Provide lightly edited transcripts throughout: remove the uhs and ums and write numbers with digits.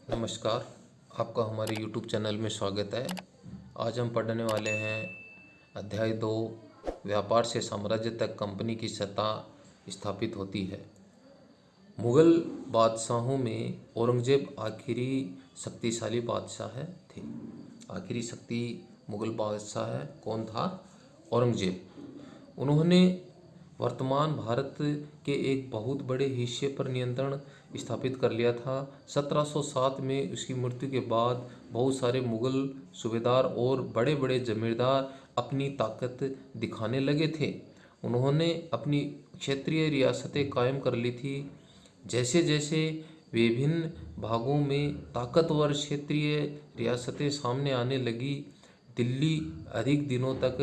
नमस्कार। आपका हमारे YouTube चैनल में स्वागत है। आज हम पढ़ने वाले हैं अध्याय 2, व्यापार से साम्राज्य तक कंपनी की सत्ता स्थापित होती है। मुगल बादशाहों में औरंगजेब आखिरी शक्तिशाली बादशाह थे। आखिरी शक्ति मुगल बादशाह कौन था? औरंगजेब। उन्होंने वर्तमान भारत के एक बहुत बड़े हिस्से पर नियंत्रण स्थापित कर लिया था। 1707 में उसकी मृत्यु के बाद बहुत सारे मुगल सूबेदार और बड़े बड़े जमींदार अपनी ताकत दिखाने लगे थे। उन्होंने अपनी क्षेत्रीय रियासतें कायम कर ली थी। जैसे जैसे विभिन्न भागों में ताकतवर क्षेत्रीय रियासतें सामने आने लगी, दिल्ली अधिक दिनों तक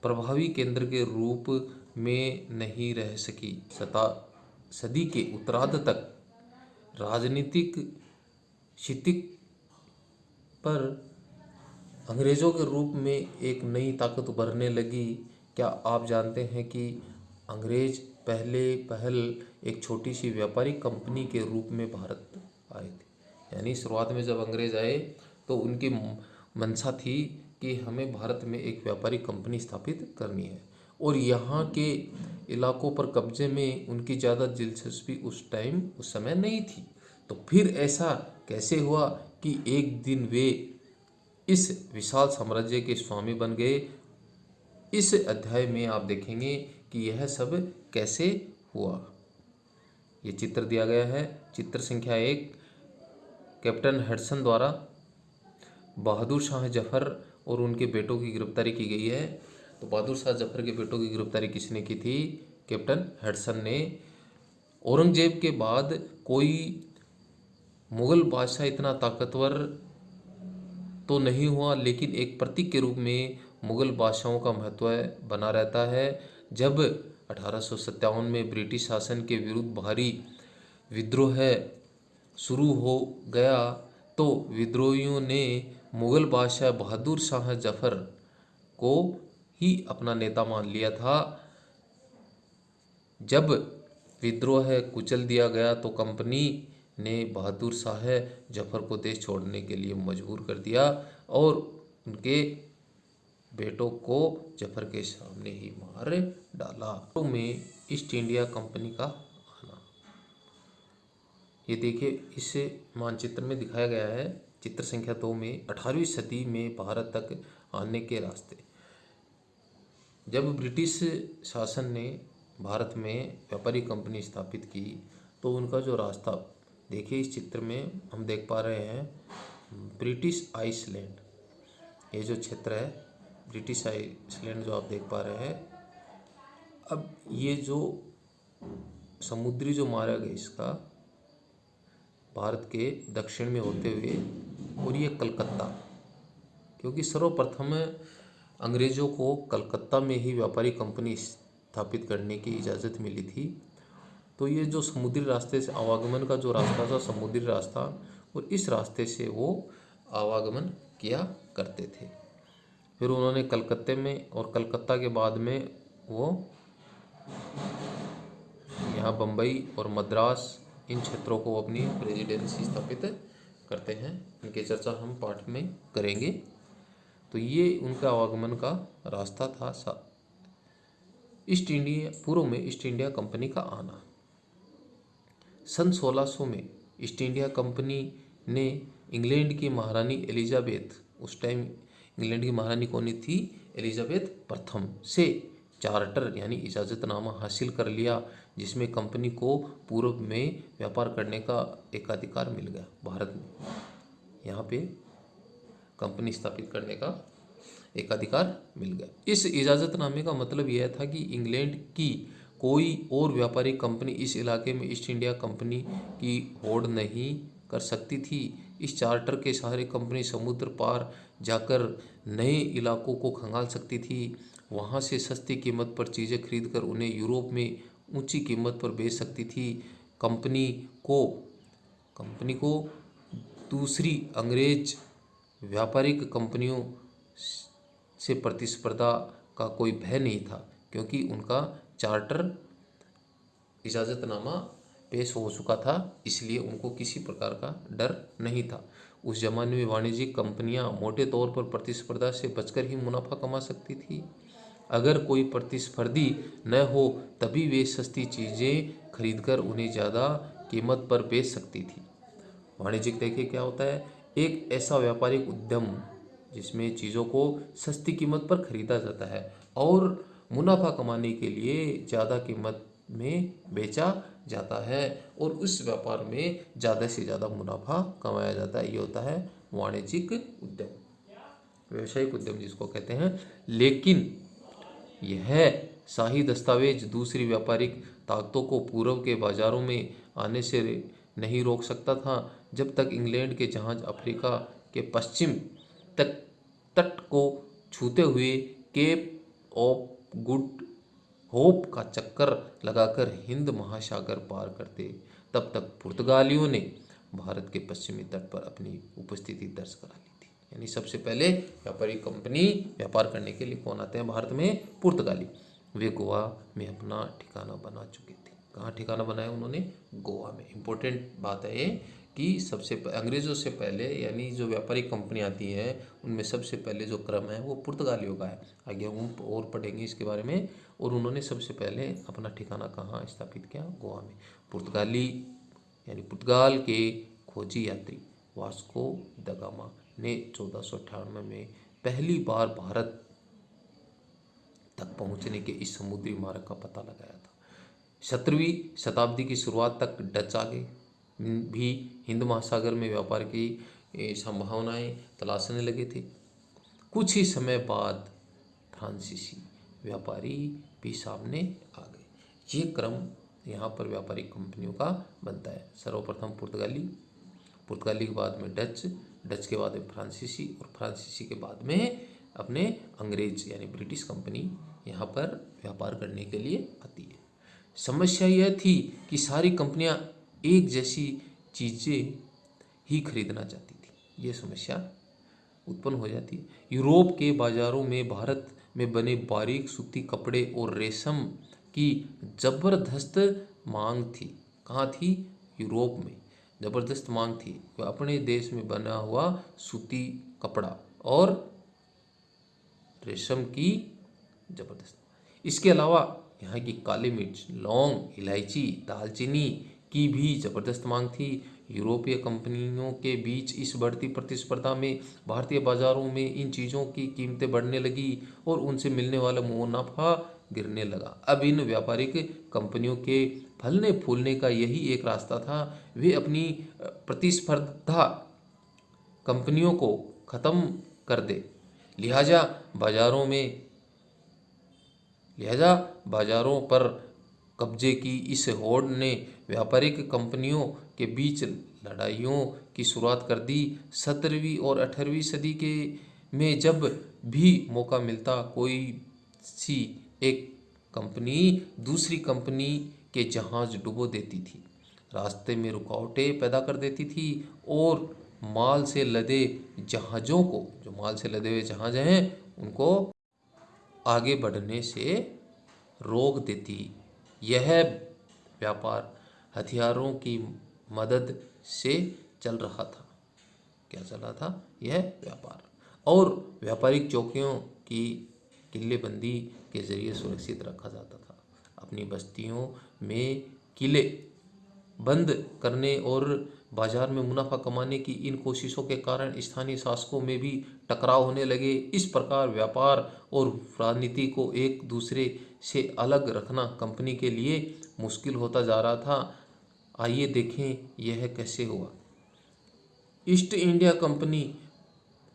प्रभावी केंद्र के रूप में नहीं रह सकी। सदी के उत्तरार्ध तक राजनीतिक स्थिति पर अंग्रेज़ों के रूप में एक नई ताकत उभरने लगी। क्या आप जानते हैं कि अंग्रेज पहल एक छोटी सी व्यापारिक कंपनी के रूप में भारत आए थे? यानी शुरुआत में जब अंग्रेज आए तो उनकी मंशा थी कि हमें भारत में एक व्यापारिक कंपनी स्थापित करनी है, और यहाँ के इलाकों पर कब्जे में उनकी ज़्यादा दिलचस्पी उस समय नहीं थी। तो फिर ऐसा कैसे हुआ कि एक दिन वे इस विशाल साम्राज्य के स्वामी बन गए? इस अध्याय में आप देखेंगे कि यह सब कैसे हुआ। ये चित्र दिया गया है। चित्र संख्या 1, कैप्टन हडसन द्वारा बहादुर शाह जफर और उनके बेटों की गिरफ्तारी की गई है। तो बहादुर शाह जफर के बेटों की गिरफ्तारी किसने की थी? कैप्टन हडसन ने। औरंगजेब के बाद कोई मुगल बादशाह इतना ताकतवर तो नहीं हुआ, लेकिन एक प्रतीक के रूप में मुगल बादशाहों का महत्व बना रहता है। जब 1857 में ब्रिटिश शासन के विरुद्ध भारी विद्रोह शुरू हो गया तो विद्रोहियों ने मुगल बादशाह बहादुर शाह जफर को ही अपना नेता मान लिया था। जब विद्रोह कुचल दिया गया तो कंपनी ने बहादुर शाह जफर को देश छोड़ने के लिए मजबूर कर दिया और उनके बेटों को जफर के सामने ही मार डाला। तो में ईस्ट इंडिया कंपनी का आना, ये देखिए इस मानचित्र में दिखाया गया है। चित्र संख्या 2 में 18वीं सदी में भारत तक आने के रास्ते। जब ब्रिटिश शासन ने भारत में व्यापारिक कंपनी स्थापित की तो उनका जो रास्ता देखिए, इस चित्र में हम देख पा रहे हैं ब्रिटिश आइसलैंड। ये जो क्षेत्र है ब्रिटिश आइसलैंड जो आप देख पा रहे हैं। अब ये जो समुद्री जो मार्ग है इसका भारत के दक्षिण में होते हुए, और ये कलकत्ता, क्योंकि सर्वप्रथम अंग्रेज़ों को कलकत्ता में ही व्यापारिक कंपनी स्थापित करने की इजाज़त मिली थी। तो ये जो समुद्री रास्ते से आवागमन का जो रास्ता था, समुद्री रास्ता, और इस रास्ते से वो आवागमन किया करते थे। फिर उन्होंने कलकत्ते में, और कलकत्ता के बाद में वो यहाँ बम्बई और मद्रास, इन क्षेत्रों को अपनी प्रेसिडेंसी स्थापित करते हैं। इनकी चर्चा हम पाठ में करेंगे। तो ये उनका आवागमन का रास्ता था। ईस्ट इंडिया, पूर्व में ईस्ट इंडिया कंपनी का आना। सन 1600 में ईस्ट इंडिया कंपनी ने इंग्लैंड की महारानी एलिजाबेथ, उस टाइम इंग्लैंड की महारानी कौन थी? एलिजाबेथ प्रथम से चार्टर यानी इजाज़तनामा हासिल कर लिया, जिसमें कंपनी को पूर्व में व्यापार करने का एकाधिकार मिल गया। भारत में यहाँ पे कंपनी स्थापित करने का एकाधिकार मिल गया। इस इजाज़तनामे का मतलब यह था कि इंग्लैंड की कोई और व्यापारिक कंपनी इस इलाके में ईस्ट इंडिया कंपनी की होड़ नहीं कर सकती थी। इस चार्टर के सहारे कंपनी समुद्र पार जाकर नए इलाकों को खंगाल सकती थी। वहां से सस्ती कीमत पर चीज़ें खरीदकर उन्हें यूरोप में ऊंची कीमत पर बेच सकती थी। कंपनी को दूसरी अंग्रेज व्यापारिक कंपनियों से प्रतिस्पर्धा का कोई भय नहीं था, क्योंकि उनका चार्टर इजाज़तनामा पेश हो चुका था, इसलिए उनको किसी प्रकार का डर नहीं था। उस जमाने में वाणिज्यिक कंपनियां मोटे तौर पर प्रतिस्पर्धा से बचकर ही मुनाफा कमा सकती थी। अगर कोई प्रतिस्पर्धी न हो तभी वे सस्ती चीज़ें खरीदकर उन्हें ज़्यादा कीमत पर बेच सकती थी। वाणिज्यिक देखिए क्या होता है, एक ऐसा व्यापारिक उद्यम जिसमें चीज़ों को सस्ती कीमत पर खरीदा जाता है और मुनाफा कमाने के लिए ज़्यादा कीमत में बेचा जाता है और उस व्यापार में ज़्यादा से ज़्यादा मुनाफा कमाया जाता है। ये होता है वाणिज्यिक उद्यम, व्यवसायिक उद्यम जिसको कहते हैं। लेकिन यह शाही दस्तावेज दूसरी व्यापारिक ताकतों को पूर्व के बाजारों में आने से नहीं रोक सकता था। जब तक इंग्लैंड के जहाज अफ्रीका के पश्चिम तक तट को छूते हुए केप ऑफ गुड होप का चक्कर लगाकर हिंद महासागर पार करते, तब तक पुर्तगालियों ने भारत के पश्चिमी तट पर अपनी उपस्थिति दर्ज करा ली थी। यानी सबसे पहले व्यापारिक कंपनी व्यापार करने के लिए कौन आते हैं भारत में? पुर्तगाली। वे गोवा में अपना ठिकाना बना चुके थे। कहाँ ठिकाना बनाया उन्होंने? गोवा में। इम्पोर्टेंट बात है ये कि सबसे अंग्रेज़ों से पहले यानी जो व्यापारिक कंपनी आती है उनमें सबसे पहले जो क्रम है वो पुर्तगालियों का है। आगे हम और पढ़ेंगे इसके बारे में। और उन्होंने सबसे पहले अपना ठिकाना कहाँ स्थापित किया? गोवा में। पुर्तगाली यानी पुर्तगाल के खोजी यात्री वास्को द गामा ने 1498 में पहली बार भारत तक पहुंचने के इस समुद्री मार्ग का पता लगाया था। 17वीं शताब्दी की शुरुआत तक डच आगे भी हिंद महासागर में व्यापार की संभावनाएं तलाशने लगे थे। कुछ ही समय बाद फ्रांसीसी व्यापारी भी सामने आ गए। ये क्रम यहाँ पर व्यापारिक कंपनियों का बनता है। सर्वप्रथम पुर्तगाली के बाद में डच के बाद में फ्रांसीसी और फ्रांसीसी के बाद में अपने अंग्रेज यानी ब्रिटिश कंपनी यहाँ पर व्यापार करने के लिए आती है। समस्या यह थी कि सारी कंपनियाँ एक जैसी चीज़ें ही खरीदना चाहती थी। ये समस्या उत्पन्न हो जाती है। यूरोप के बाज़ारों में भारत में बने बारीक सूती कपड़े और रेशम की ज़बरदस्त मांग थी। कहाँ थी? यूरोप में ज़बरदस्त मांग थी। अपने देश में बना हुआ सूती कपड़ा और रेशम की ज़बरदस्त। इसके अलावा यहाँ की काली मिर्च, लौंग, इलायची, दालचीनी की भी ज़बरदस्त मांग थी। यूरोपीय कंपनियों के बीच इस बढ़ती प्रतिस्पर्धा में भारतीय बाज़ारों में इन चीज़ों की कीमतें बढ़ने लगी और उनसे मिलने वाला मुनाफा गिरने लगा। अब इन व्यापारिक कंपनियों के फलने फूलने का यही एक रास्ता था। वे अपनी प्रतिस्पर्धा कंपनियों को ख़त्म कर दे। लिहाजा बाजारों पर कब्जे की इस होड़ ने व्यापारिक कंपनियों के बीच लड़ाइयों की शुरुआत कर दी। 17वीं और 18वीं सदी के में जब भी मौका मिलता कोई सी एक कंपनी दूसरी कंपनी के जहाज डुबो देती थी, रास्ते में रुकावटें पैदा कर देती थी और माल से लदे जहाज़ों को, जो माल से लदे हुए जहाज हैं, उनको आगे बढ़ने से रोक देती। यह व्यापार हथियारों की मदद से चल रहा था। क्या चल रहा था? यह व्यापार और व्यापारिक चौकियों की किलेबंदी के जरिए सुरक्षित रखा जाता था। अपनी बस्तियों में किले बंद करने और बाजार में मुनाफा कमाने की इन कोशिशों के कारण स्थानीय शासकों में भी टकराव होने लगे। इस प्रकार व्यापार और राजनीति को एक दूसरे से अलग रखना कंपनी के लिए मुश्किल होता जा रहा था। आइए देखें यह कैसे हुआ। ईस्ट इंडिया कंपनी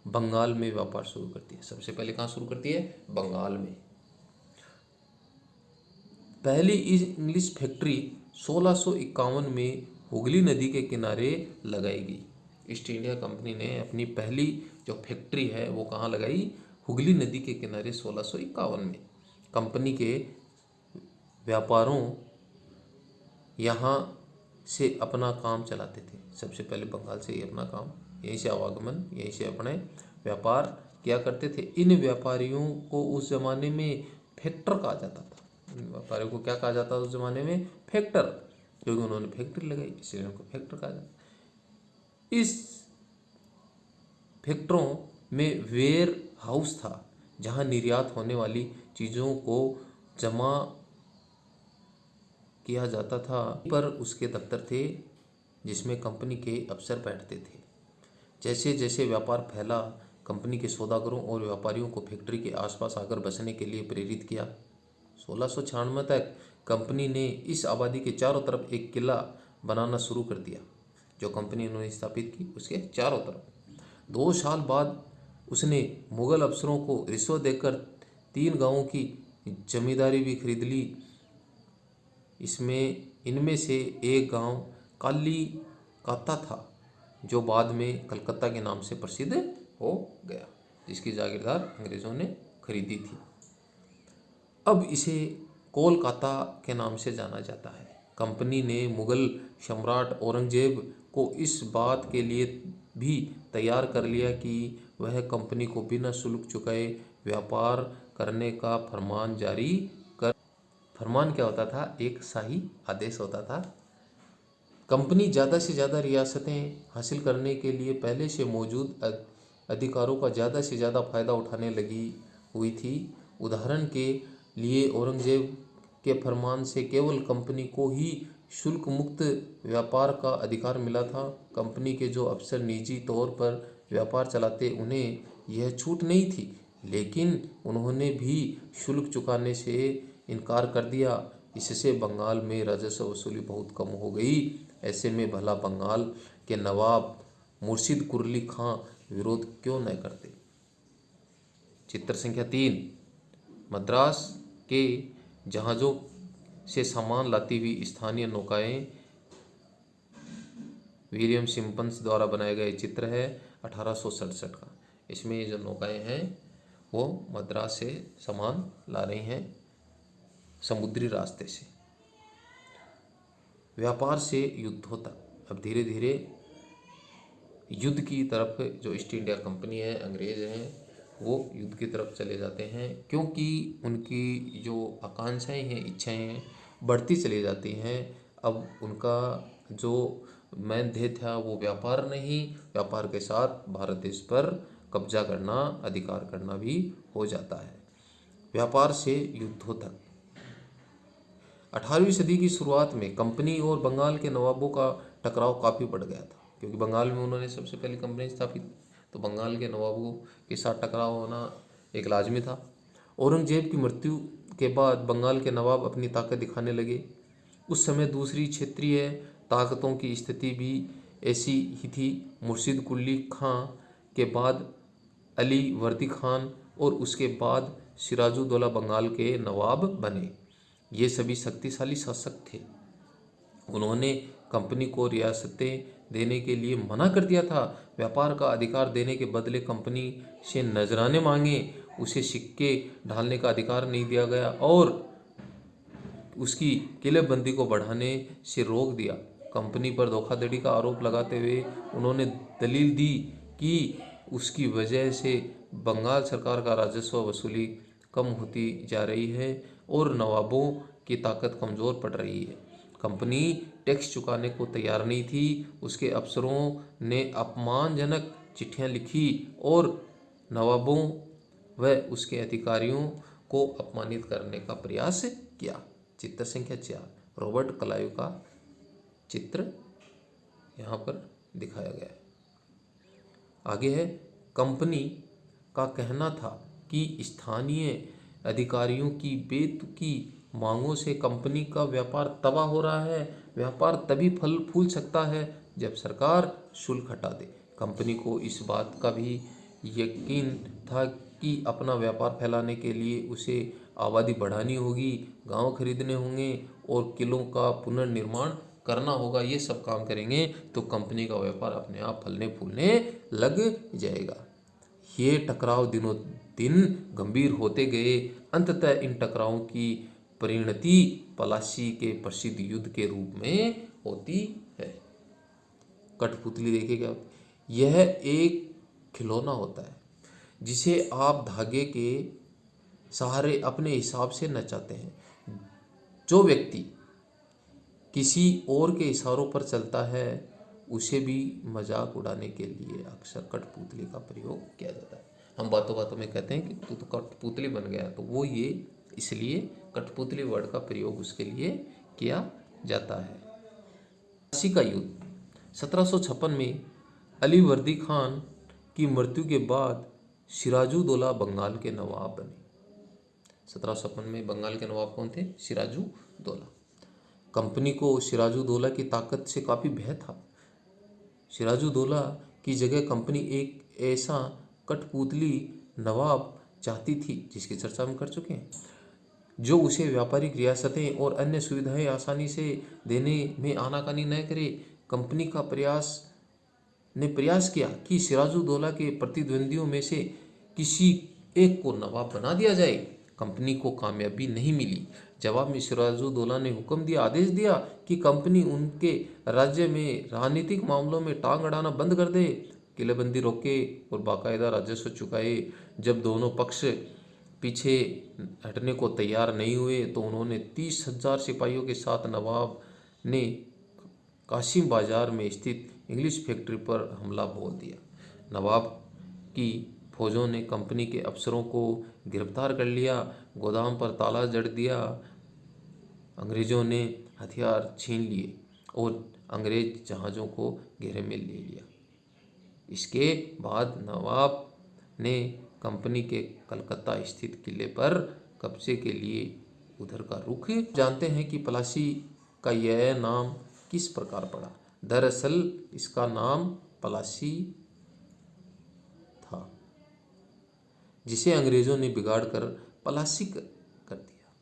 बंगाल में व्यापार शुरू करती है। सबसे पहले कहाँ शुरू करती है? बंगाल में। पहली इंग्लिश फैक्ट्री 1651 में हुगली नदी के किनारे लगाई गई। ईस्ट इंडिया कंपनी ने अपनी पहली जो फैक्ट्री है वो कहाँ लगाई? हुगली नदी के किनारे 1651 में। कंपनी के व्यापारों यहाँ से अपना काम चलाते थे। सबसे पहले बंगाल से ही अपना काम, यहीं से आवागमन, यहीं से अपने व्यापार किया करते थे। इन व्यापारियों को उस ज़माने में फैक्टर कहा जाता था। इन व्यापारियों को क्या कहा जाता था उस ज़माने में? फैक्टर। क्योंकि उन्होंने फैक्ट्री लगाई, इसलिए उनको फैक्टर कहा जाता है। इस फैक्ट्रों में वेयर हाउस था जहां निर्यात होने वाली चीज़ों को जमा किया जाता था। पर उसके दफ्तर थे जिसमें कंपनी के अफसर बैठते थे। जैसे जैसे व्यापार फैला, कंपनी के सौदागरों और व्यापारियों को फैक्ट्री के आसपास आकर बसने के लिए प्रेरित किया। 1696 तक कंपनी ने इस आबादी के चारों तरफ एक किला बनाना शुरू कर दिया। जो कंपनी उन्होंने स्थापित की उसके चारों तरफ 2 साल बाद उसने मुगल अफसरों को रिश्वत देकर 3 गांवों की जमींदारी भी खरीद ली। इनमें से एक गांव काली काता था जो बाद में कलकत्ता के नाम से प्रसिद्ध हो गया, जिसकी जागीरदार अंग्रेज़ों ने खरीदी थी। अब इसे कोलकाता के नाम से जाना जाता है। कंपनी ने मुगल सम्राट औरंगजेब को इस बात के लिए भी तैयार कर लिया कि वह कंपनी को बिना शुल्क चुकाए व्यापार करने का फरमान जारी कर। फरमान क्या होता था? एक शाही आदेश होता था। कंपनी ज़्यादा से ज़्यादा रियासतें हासिल करने के लिए पहले से मौजूद अधिकारों का ज़्यादा से ज़्यादा फ़ायदा उठाने लगी हुई थी। उदाहरण के लिए औरंगजेब के फरमान से केवल कंपनी को ही शुल्क मुक्त व्यापार का अधिकार मिला था। कंपनी के जो अफसर निजी तौर पर व्यापार चलाते उन्हें यह छूट नहीं थी, लेकिन उन्होंने भी शुल्क चुकाने से इनकार कर दिया। इससे बंगाल में राजस्व वसूली बहुत कम हो गई। ऐसे में भला बंगाल के नवाब मुर्शिद कुरली खां विरोध क्यों न करते। चित्र संख्या 3, मद्रास के जहाज़ों से सामान लाती हुई स्थानीय नौकाएं। विलियम सिम्पन्स द्वारा बनाया गया चित्र है 1867 का। इसमें ये जो नौकाएं हैं वो मद्रास से सामान ला रही हैं समुद्री रास्ते से। व्यापार से युद्ध होता। अब धीरे धीरे युद्ध की तरफ जो ईस्ट इंडिया कंपनी है, अंग्रेज हैं, वो युद्ध की तरफ चले जाते हैं, क्योंकि उनकी जो आकांक्षाएं हैं, इच्छाएं हैं, बढ़ती चली जाती हैं। अब उनका जो मेन ध्येय था वो व्यापार नहीं, व्यापार के साथ भारत देश पर कब्जा करना, अधिकार करना भी हो जाता है। व्यापार से युद्धों तक 18वीं सदी की शुरुआत में कंपनी और बंगाल के नवाबों का टकराव काफ़ी बढ़ गया था, क्योंकि बंगाल में उन्होंने सबसे पहले कंपनी स्थापित, तो बंगाल के नवाबों के साथ टकराव होना एक लाजमी था। औरंगजेब की मृत्यु के बाद बंगाल के नवाब अपनी ताकत दिखाने लगे। उस समय दूसरी क्षेत्रीय ताकतों की स्थिति भी ऐसी ही थी। मुर्शिद कुली खां के बाद अली वर्दी खान और उसके बाद सिराजुद्दौला बंगाल के नवाब बने। ये सभी शक्तिशाली शासक थे। उन्होंने कंपनी को रियासतें देने के लिए मना कर दिया था। व्यापार का अधिकार देने के बदले कंपनी से नजराने मांगे, उसे सिक्के ढालने का अधिकार नहीं दिया गया और उसकी किलेबंदी को बढ़ाने से रोक दिया। कंपनी पर धोखाधड़ी का आरोप लगाते हुए उन्होंने दलील दी कि उसकी वजह से बंगाल सरकार का राजस्व वसूली कम होती जा रही है और नवाबों की ताकत कमज़ोर पड़ रही है। कंपनी टैक्स चुकाने को तैयार नहीं थी। उसके अफसरों ने अपमानजनक चिट्ठियां लिखी और नवाबों व उसके अधिकारियों को अपमानित करने का प्रयास किया। चित्र संख्या 4, रॉबर्ट क्लाइव का चित्र यहाँ पर दिखाया गया है। आगे है, कंपनी का कहना था कि स्थानीय अधिकारियों की बेतुकी मांगों से कंपनी का व्यापार तबाह हो रहा है। व्यापार तभी फल फूल सकता है जब सरकार शुल्क हटा दे। कंपनी को इस बात का भी यकीन था कि अपना व्यापार फैलाने के लिए उसे आबादी बढ़ानी होगी, गांव खरीदने होंगे और किलों का पुनर्निर्माण करना होगा। ये सब काम करेंगे तो कंपनी का व्यापार अपने आप फलने फूलने लग जाएगा। ये टकराव दिनों दिन गंभीर होते गए। अंततः इन टकरावों की परिणति पलासी के प्रसिद्ध युद्ध के रूप में होती है। कठपुतली देखिएगा, यह एक खिलौना होता है जिसे आप धागे के सहारे अपने हिसाब से नचाते हैं। जो व्यक्ति किसी और के इशारों पर चलता है, उसे भी मजाक उड़ाने के लिए अक्सर कठपुतली का प्रयोग किया जाता है। हम बातों बातों में कहते हैं कि तू तो कठपुतली बन गया, तो वो ये इसलिए कठपुतली वर्ड का प्रयोग उसके लिए किया जाता है। प्लासी का युद्ध 1756 में अली वर्दी खान की मृत्यु के बाद सिराजुद्दौला बंगाल के नवाब बने। 1756 में बंगाल के नवाब कौन थे? सिराजुद्दौला। कंपनी को सिराजुद्दौला की ताकत से काफ़ी भय था। सिराजुद्दौला की जगह कंपनी एक ऐसा कठपुतली नवाब चाहती थी, जिसकी चर्चा हम कर चुके हैं, जो उसे व्यापारिक रियासतें और अन्य सुविधाएं आसानी से देने में आनाकानी न करे। कंपनी का प्रयास किया कि सिराजुद्दौला के प्रतिद्वंदियों में से किसी एक को नवाब बना दिया जाए। कंपनी को कामयाबी नहीं मिली। जवाब में सिराजुद्दौला ने हुक्म दिया, आदेश दिया कि कंपनी उनके राज्य में राजनीतिक मामलों में टांग अड़ाना बंद कर दे, किलेबंदी रोके और बाकायदा राजस्व चुकाए। जब दोनों पक्ष पीछे हटने को तैयार नहीं हुए तो उन्होंने 30,000 सिपाहियों के साथ नवाब ने कासिम बाजार में स्थित इंग्लिश फैक्ट्री पर हमला बोल दिया। नवाब की फौजों ने कंपनी के अफसरों को गिरफ्तार कर लिया, गोदाम पर ताला जड़ दिया। अंग्रेजों ने हथियार छीन लिए और अंग्रेज जहाज़ों को घेरे में ले लिया। इसके बाद नवाब ने कंपनी के कलकत्ता स्थित किले पर कब्जे के लिए उधर का रुख। जानते हैं कि प्लासी का यह नाम किस प्रकार पड़ा। दरअसल इसका नाम प्लासी था, जिसे अंग्रेजों ने बिगाड़ कर प्लासी कर दिया।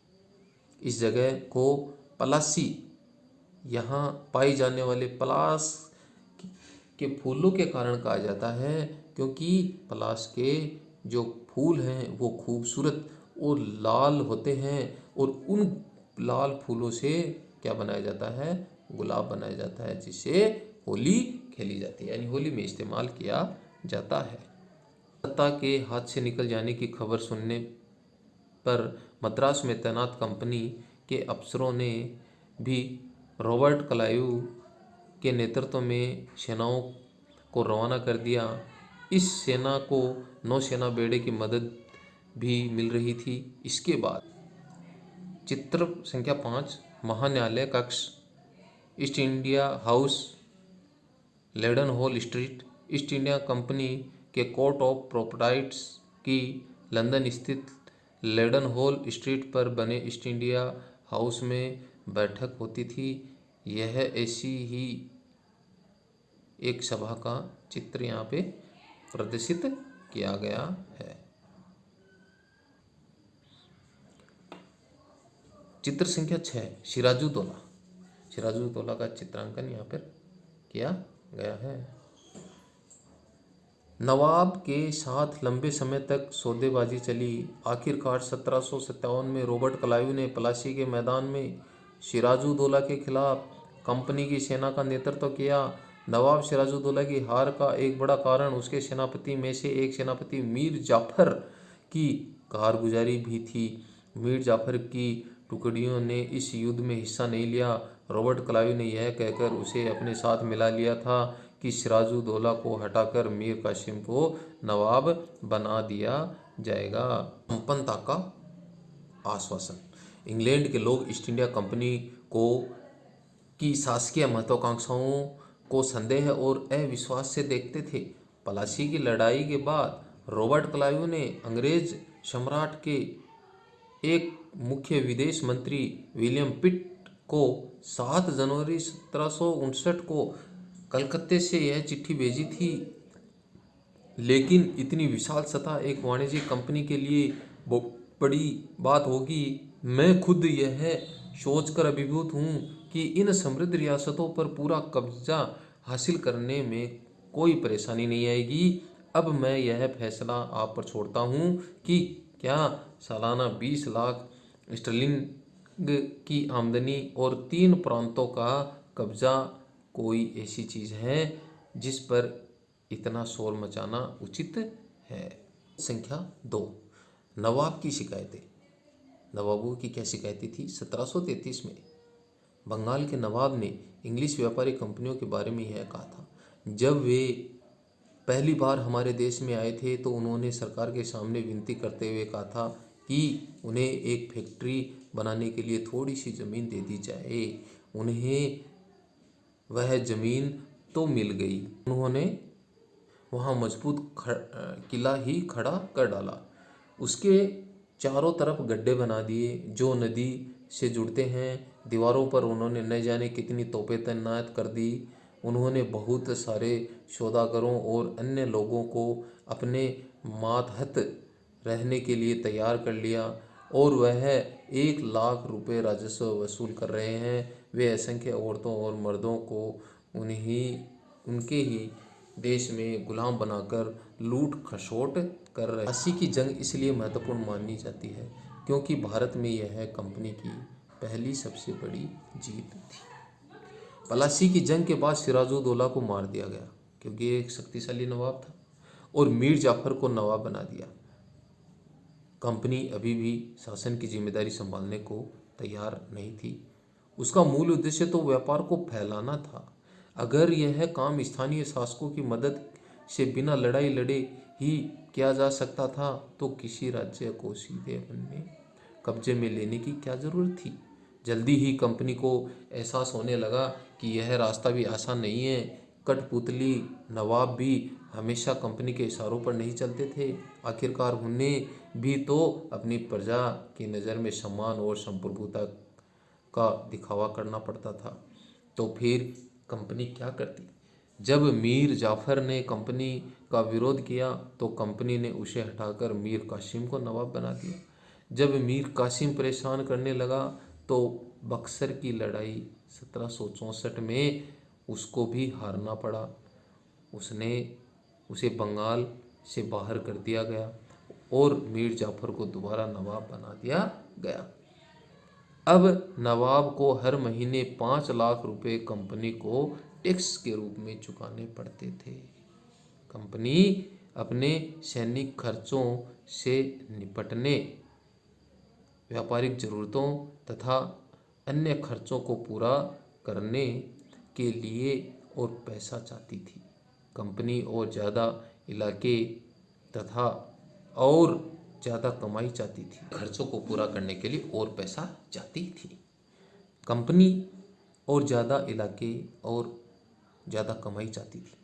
इस जगह को प्लासी, यहाँ पाई जाने वाले पलास के फूलों के कारण कहा जाता है, क्योंकि पलास के जो फूल हैं वो खूबसूरत और लाल होते हैं और उन लाल फूलों से क्या बनाया जाता है? गुलाब बनाया जाता है, जिसे होली खेली जाती है, यानी होली में इस्तेमाल किया जाता है। सत्ता के हाथ से निकल जाने की खबर सुनने पर मद्रास में तैनात कंपनी के अफसरों ने भी रॉबर्ट क्लाइव के नेतृत्व में सेनाओं को रवाना कर दिया। इस सेना को नौसेना बेड़े की मदद भी मिल रही थी। इसके बाद चित्र संख्या 5 महान्यायालय कक्ष, East India House, Leadenhall Street. East India Company के कोर्ट ऑफ प्रोप्राइटर्स की लंदन स्थित लेडन हॉल स्ट्रीट पर बने ईस्ट इंडिया हाउस में बैठक होती थी। यह ऐसी ही एक सभा का चित्र यहाँ पे प्रदर्शित किया गया है। चित्र संख्या 6 सिराजुद्दौला। सिराजुद्दौला का चित्रांकन यहाँ पर किया गया है। नवाब के साथ लंबे समय तक सौदेबाजी चली। आखिरकार 1757 में रॉबर्ट क्लाइव ने प्लासी के मैदान में सिराजुद्दौला के खिलाफ कंपनी की सेना का नेतृत्व किया। नवाब सिराजुद्दौला की हार का एक बड़ा कारण उसके सेनापति में से एक सेनापति मीर जाफर की कारगुजारी भी थी। मीर जाफर की टुकड़ियों ने इस युद्ध में हिस्सा नहीं लिया। रॉबर्ट क्लाइव ने यह कहकर उसे अपने साथ मिला लिया था कि सिराजुद्दौला को हटाकर मीर कासिम को नवाब बना दिया जाएगा। संपन्नता का आश्वासन। इंग्लैंड के लोग ईस्ट इंडिया कंपनी को की शासकीय महत्वाकांक्षाओं को संदेह और अविश्वास से देखते थे। प्लासी की लड़ाई के बाद रॉबर्ट क्लाइव ने अंग्रेज सम्राट के एक मुख्य विदेश मंत्री विलियम पिट को 7 जनवरी 1759 को कलकत्ते से यह चिट्ठी भेजी थी। लेकिन इतनी विशाल सतह एक वाणिज्यिक कंपनी के लिए बड़ी बात होगी। मैं खुद यह सोचकर अभिभूत हूँ कि इन समृद्ध रियासतों पर पूरा कब्जा हासिल करने में कोई परेशानी नहीं आएगी। अब मैं यह फैसला आप पर छोड़ता हूँ कि क्या सालाना 20 लाख स्टर्लिंग की आमदनी और 3 प्रांतों का कब्जा कोई ऐसी चीज़ है जिस पर इतना शोर मचाना उचित है। संख्या 2 नवाब की शिकायतें। नवाबों की क्या शिकायतें थी? 1733 में बंगाल के नवाब ने इंग्लिश व्यापारी कंपनियों के बारे में यह कहा था। जब वे पहली बार हमारे देश में आए थे तो उन्होंने सरकार के सामने विनती करते हुए कहा था कि उन्हें एक फैक्ट्री बनाने के लिए थोड़ी सी ज़मीन दे दी जाए। उन्हें वह ज़मीन तो मिल गई। उन्होंने वहाँ मजबूत किला ही खड़ा कर डाला। उसके चारों तरफ गड्ढे बना दिए जो नदी से जुड़ते हैं। दीवारों पर उन्होंने न जाने कितनी तोपें तैनात कर दी। उन्होंने बहुत सारे सौदागरों और अन्य लोगों को अपने मातहत रहने के लिए तैयार कर लिया और वह 1 लाख रुपए राजस्व वसूल कर रहे हैं। वे असंख्य औरतों और मर्दों को उनके ही देश में गुलाम बनाकर लूट खसोट कर रहे। प्लासी की जंग इसलिए महत्वपूर्ण मानी जाती है क्योंकि भारत में यह कंपनी की पहली सबसे बड़ी जीत थी। प्लासी की जंग के बाद सिराजुद्दौला को मार दिया गया क्योंकि एक शक्तिशाली नवाब था और मीर जाफर को नवाब बना दिया। कंपनी अभी भी शासन की जिम्मेदारी संभालने को तैयार नहीं थी। उसका मूल उद्देश्य तो व्यापार को फैलाना था। अगर यह काम स्थानीय शासकों की मदद से बिना लड़ाई लड़े ही किया जा सकता था तो किसी राज्य को सीधे अपने कब्जे में लेने की क्या जरूरत थी। जल्दी ही कंपनी को एहसास होने लगा कि यह रास्ता भी आसान नहीं है। कठपुतली नवाब भी हमेशा कंपनी के इशारों पर नहीं चलते थे। आखिरकार उन्हें भी तो अपनी प्रजा की नज़र में सम्मान और संप्रभुता का दिखावा करना पड़ता था। तो फिर कंपनी क्या करती? जब मीर जाफर ने कंपनी का विरोध किया तो कंपनी ने उसे हटाकर मीर कासिम को नवाब बना दिया। जब मीर कासिम परेशान करने लगा तो बक्सर की लड़ाई 1764 में उसको भी हारना पड़ा। उसे बंगाल से बाहर कर दिया गया और मीर जाफर को दोबारा नवाब बना दिया गया। अब नवाब को हर महीने 5 लाख रुपए कंपनी को टैक्स के रूप में चुकाने पड़ते थे। कंपनी अपने सैनिक खर्चों से निपटने, व्यापारिक जरूरतों तथा अन्य खर्चों को पूरा करने के लिए और पैसा चाहती थी। कंपनी और ज़्यादा इलाके तथा और ज़्यादा कमाई चाहती थी। खर्चों को पूरा करने के लिए और पैसा चाहती थी। कंपनी और ज़्यादा इलाके और ज़्यादा कमाई चाहती थी।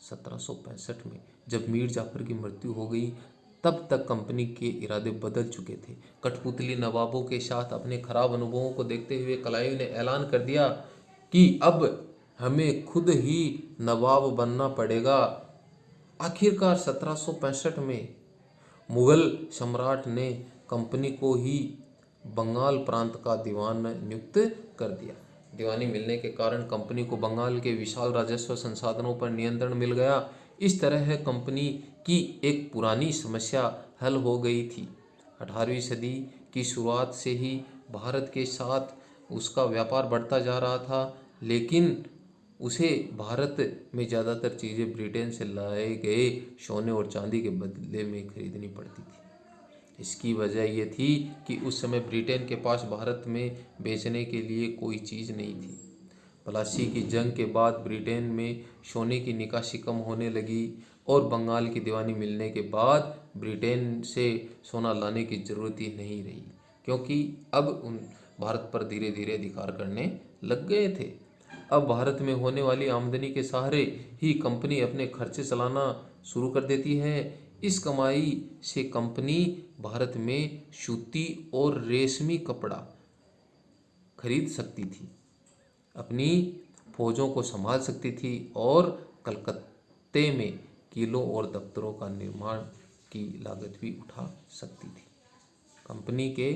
1765 में जब मीर जाफर की मृत्यु हो गई तब तक कंपनी के इरादे बदल चुके थे। कठपुतली नवाबों के साथ अपने खराब अनुभवों को देखते हुए क्लाइव ने ऐलान कर दिया कि अब हमें खुद ही नवाब बनना पड़ेगा। आखिरकार 1765 में मुगल सम्राट ने कंपनी को ही बंगाल प्रांत का दीवान नियुक्त कर दिया। दीवानी मिलने के कारण कंपनी को बंगाल के विशाल राजस्व संसाधनों पर नियंत्रण मिल गया। इस तरह कंपनी की एक पुरानी समस्या हल हो गई थी। 18वीं सदी की शुरुआत से ही भारत के साथ उसका व्यापार बढ़ता जा रहा था, लेकिन उसे भारत में ज़्यादातर चीज़ें ब्रिटेन से लाए गए सोने और चांदी के बदले में खरीदनी पड़ती थी। इसकी वजह यह थी कि उस समय ब्रिटेन के पास भारत में बेचने के लिए कोई चीज़ नहीं थी। प्लासी की जंग के बाद ब्रिटेन में सोने की निकासी कम होने लगी और बंगाल की दीवानी मिलने के बाद ब्रिटेन से सोना लाने की ज़रूरत ही नहीं रही, क्योंकि अब उन भारत पर धीरे धीरे अधिकार करने लग गए थे। अब भारत में होने वाली आमदनी के सहारे ही कंपनी अपने खर्चे चलाना शुरू कर देती है। इस कमाई से कंपनी भारत में सूती और रेशमी कपड़ा खरीद सकती थी, अपनी फौजों को संभाल सकती थी और कलकत्ते में किलों और दफ्तरों का निर्माण की लागत भी उठा सकती थी। कंपनी के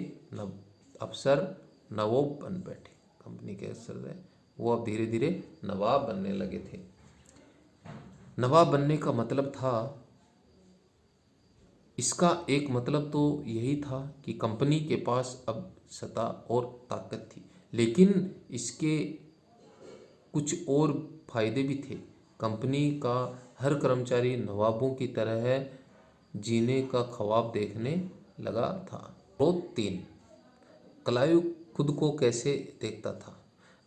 अफसर नवाब बन बैठे। कंपनी के अफसर वो अब धीरे धीरे नवाब बनने लगे थे। नवाब बनने का मतलब था, इसका एक मतलब तो यही था कि कंपनी के पास अब सत्ता और ताकत थी, लेकिन इसके कुछ और फायदे भी थे। कंपनी का हर कर्मचारी नवाबों की तरह जीने का ख्वाब देखने लगा था। 3 क्लाइव खुद को कैसे देखता था?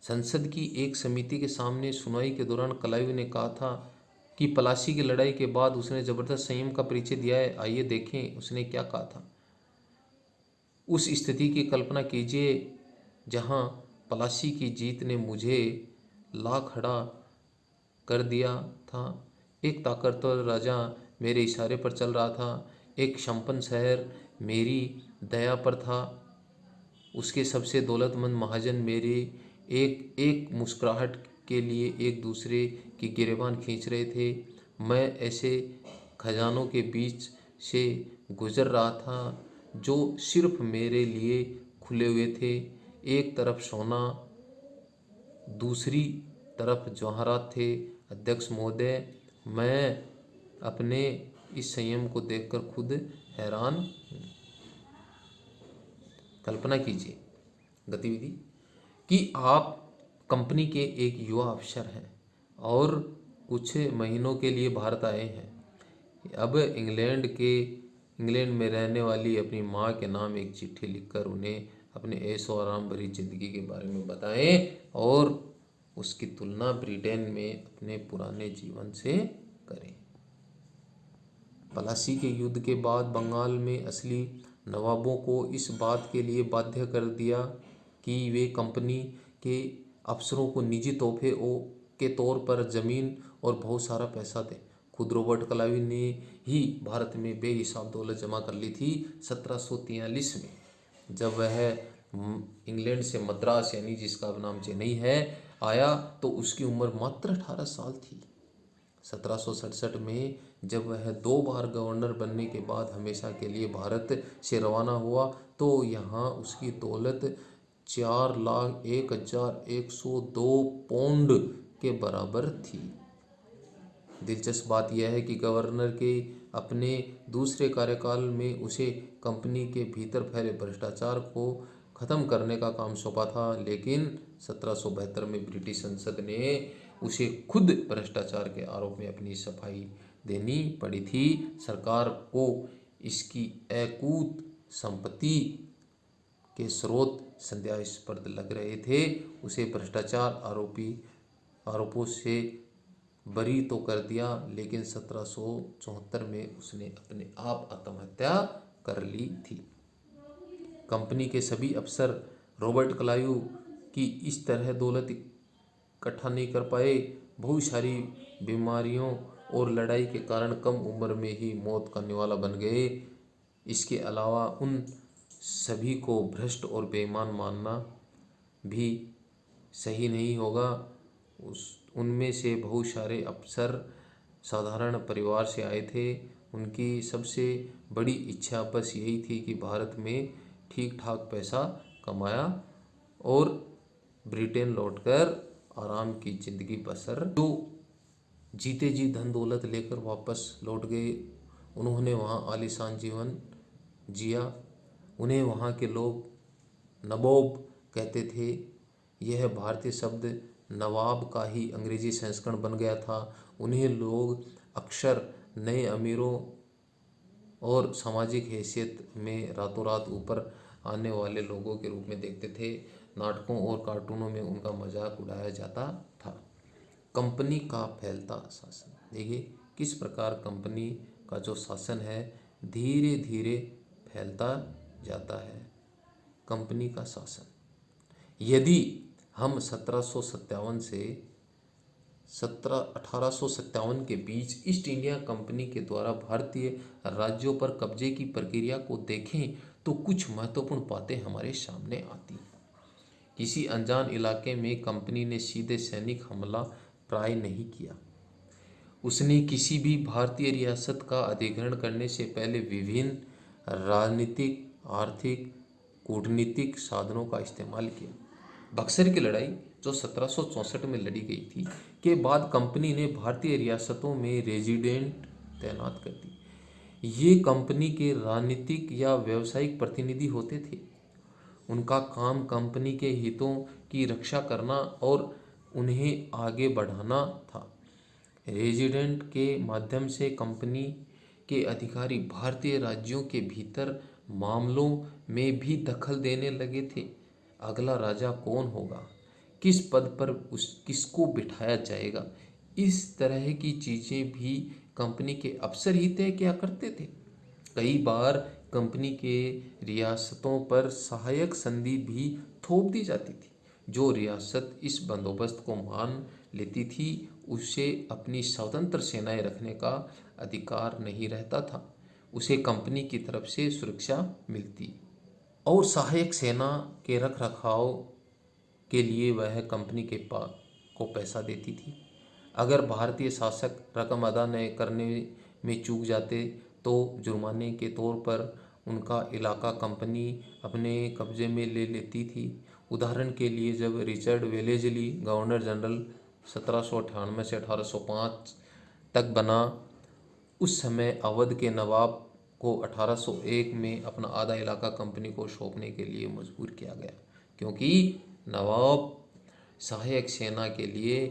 संसद की एक समिति के सामने सुनवाई के दौरान कलायु ने कहा था कि पलासी की लड़ाई के बाद उसने जबरदस्त संयम का परिचय दिया है। आइए देखें उसने क्या कहा था। उस स्थिति की कल्पना कीजिए जहां पलासी की जीत ने मुझे ला खड़ा कर दिया था। एक ताकतवर राजा मेरे इशारे पर चल रहा था। एक संपन्न शहर मेरी दया पर था। उसके सबसे दौलतमंद महाजन मेरे एक एक मुस्कुराहट के लिए एक दूसरे की गिरेबान खींच रहे थे। मैं ऐसे खजानों के बीच से गुजर रहा था जो सिर्फ मेरे लिए खुले हुए थे। एक तरफ सोना, दूसरी तरफ जवाहरात थे। अध्यक्ष महोदय, मैं अपने इस संयम को देखकर खुद हैरान हूँ। कल्पना कीजिए गतिविधि कि आप कंपनी के एक युवा अफसर हैं और कुछ महीनों के लिए भारत आए हैं। अब इंग्लैंड में रहने वाली अपनी माँ के नाम एक चिट्ठी लिखकर उन्हें अपने ऐशो आराम भरी जिंदगी के बारे में बताएं और उसकी तुलना ब्रिटेन में अपने पुराने जीवन से करें। पलासी के युद्ध के बाद बंगाल में असली नवाबों को इस बात के लिए बाध्य कर दिया कि वे कंपनी के अफसरों को निजी तोहफे के तौर पर ज़मीन और बहुत सारा पैसा दें। खुद रॉबर्ट क्लाइव ने ही भारत में बेहिसाब दौलत जमा कर ली थी। 1743 में जब वह इंग्लैंड से मद्रास यानी जिसका अब नाम चेन्नई है आया तो उसकी उम्र मात्र 18 साल थी। 1767 में जब वह 2 बार गवर्नर बनने के बाद हमेशा के लिए भारत से रवाना हुआ तो यहाँ उसकी दौलत 4,01,102 पौंड के बराबर थी। दिलचस्प बात यह है कि गवर्नर के अपने दूसरे कार्यकाल में उसे कंपनी के भीतर फैले भ्रष्टाचार को खत्म करने का काम सौंपा था, लेकिन 1772 में ब्रिटिश संसद ने उसे खुद भ्रष्टाचार के आरोप में अपनी सफाई देनी पड़ी थी। सरकार को इसकी अकूत संपत्ति के स्रोत संदेहास्पद लग रहे थे। उसे भ्रष्टाचार आरोपों से बरी तो कर दिया, लेकिन 1774 में उसने अपने आप आत्महत्या कर ली थी। कंपनी के सभी अफसर रॉबर्ट क्लाइव की इस तरह दौलत इकट्ठा नहीं कर पाए। बहुत सारी बीमारियों और लड़ाई के कारण कम उम्र में ही मौत का निवाला बन गए। इसके अलावा उन सभी को भ्रष्ट और बेईमान मानना भी सही नहीं होगा। उनमें से बहुत सारे अफसर साधारण परिवार से आए थे। उनकी सबसे बड़ी इच्छा बस यही थी कि भारत में ठीक ठाक पैसा कमाया और ब्रिटेन लौटकर आराम की जिंदगी बसर। जो जीते जी धन दौलत लेकर वापस लौट गए, उन्होंने वहाँ आलीशान जीवन जिया। उन्हें वहाँ के लोग नवाब कहते थे। यह भारतीय शब्द नवाब का ही अंग्रेजी संस्करण बन गया था। उन्हें लोग अक्सर नए अमीरों और सामाजिक हैसियत में रातों रात ऊपर आने वाले लोगों के रूप में देखते थे। नाटकों और कार्टूनों में उनका मजाक उड़ाया जाता था। कंपनी का फैलता शासन, देखिए किस प्रकार कंपनी का जो शासन है धीरे धीरे फैलता जाता है। कंपनी का शासन, यदि हम 1757 से 1857 के बीच ईस्ट इंडिया कंपनी के द्वारा भारतीय राज्यों पर कब्जे की प्रक्रिया को देखें तो कुछ महत्वपूर्ण बातें हमारे सामने आती हैं। किसी अनजान इलाके में कंपनी ने सीधे सैनिक हमला प्राय नहीं किया। उसने किसी भी भारतीय रियासत का अधिग्रहण करने से पहले विभिन्न राजनीतिक, आर्थिक, कूटनीतिक साधनों का इस्तेमाल किया। बक्सर की लड़ाई जो 1764 में लड़ी गई थी के बाद कंपनी ने भारतीय रियासतों में रेजिडेंट तैनात कर दी। ये कंपनी के राजनीतिक या व्यावसायिक प्रतिनिधि होते थे। उनका काम कंपनी के हितों की रक्षा करना और उन्हें आगे बढ़ाना था। रेजिडेंट के माध्यम से कंपनी के अधिकारी भारतीय राज्यों के भीतर मामलों में भी दखल देने लगे थे। अगला राजा कौन होगा, किस पद पर किसको बिठाया जाएगा, इस तरह की चीज़ें भी कंपनी के अफसर ही तय किया करते थे। कई बार कंपनी के रियासतों पर सहायक संधि भी थोप दी जाती थी। जो रियासत इस बंदोबस्त को मान लेती थी उसे अपनी स्वतंत्र सेनाएं रखने का अधिकार नहीं रहता था, उसे कंपनी की तरफ से सुरक्षा मिलती और सहायक सेना के रख रखाव के लिए वह कंपनी के को पैसा देती थी। अगर भारतीय शासक रकम अदा न करने में चूक जाते तो जुर्माने के तौर पर उनका इलाका कंपनी अपने कब्जे में ले लेती थी। उदाहरण के लिए जब रिचर्ड वेलेजली गवर्नर जनरल 1798 से 1805 तक बना, उस समय अवध के नवाब को 1801 में अपना आधा इलाका कंपनी को सौंपने के लिए मजबूर किया गया, क्योंकि नवाब सहायक सेना के लिए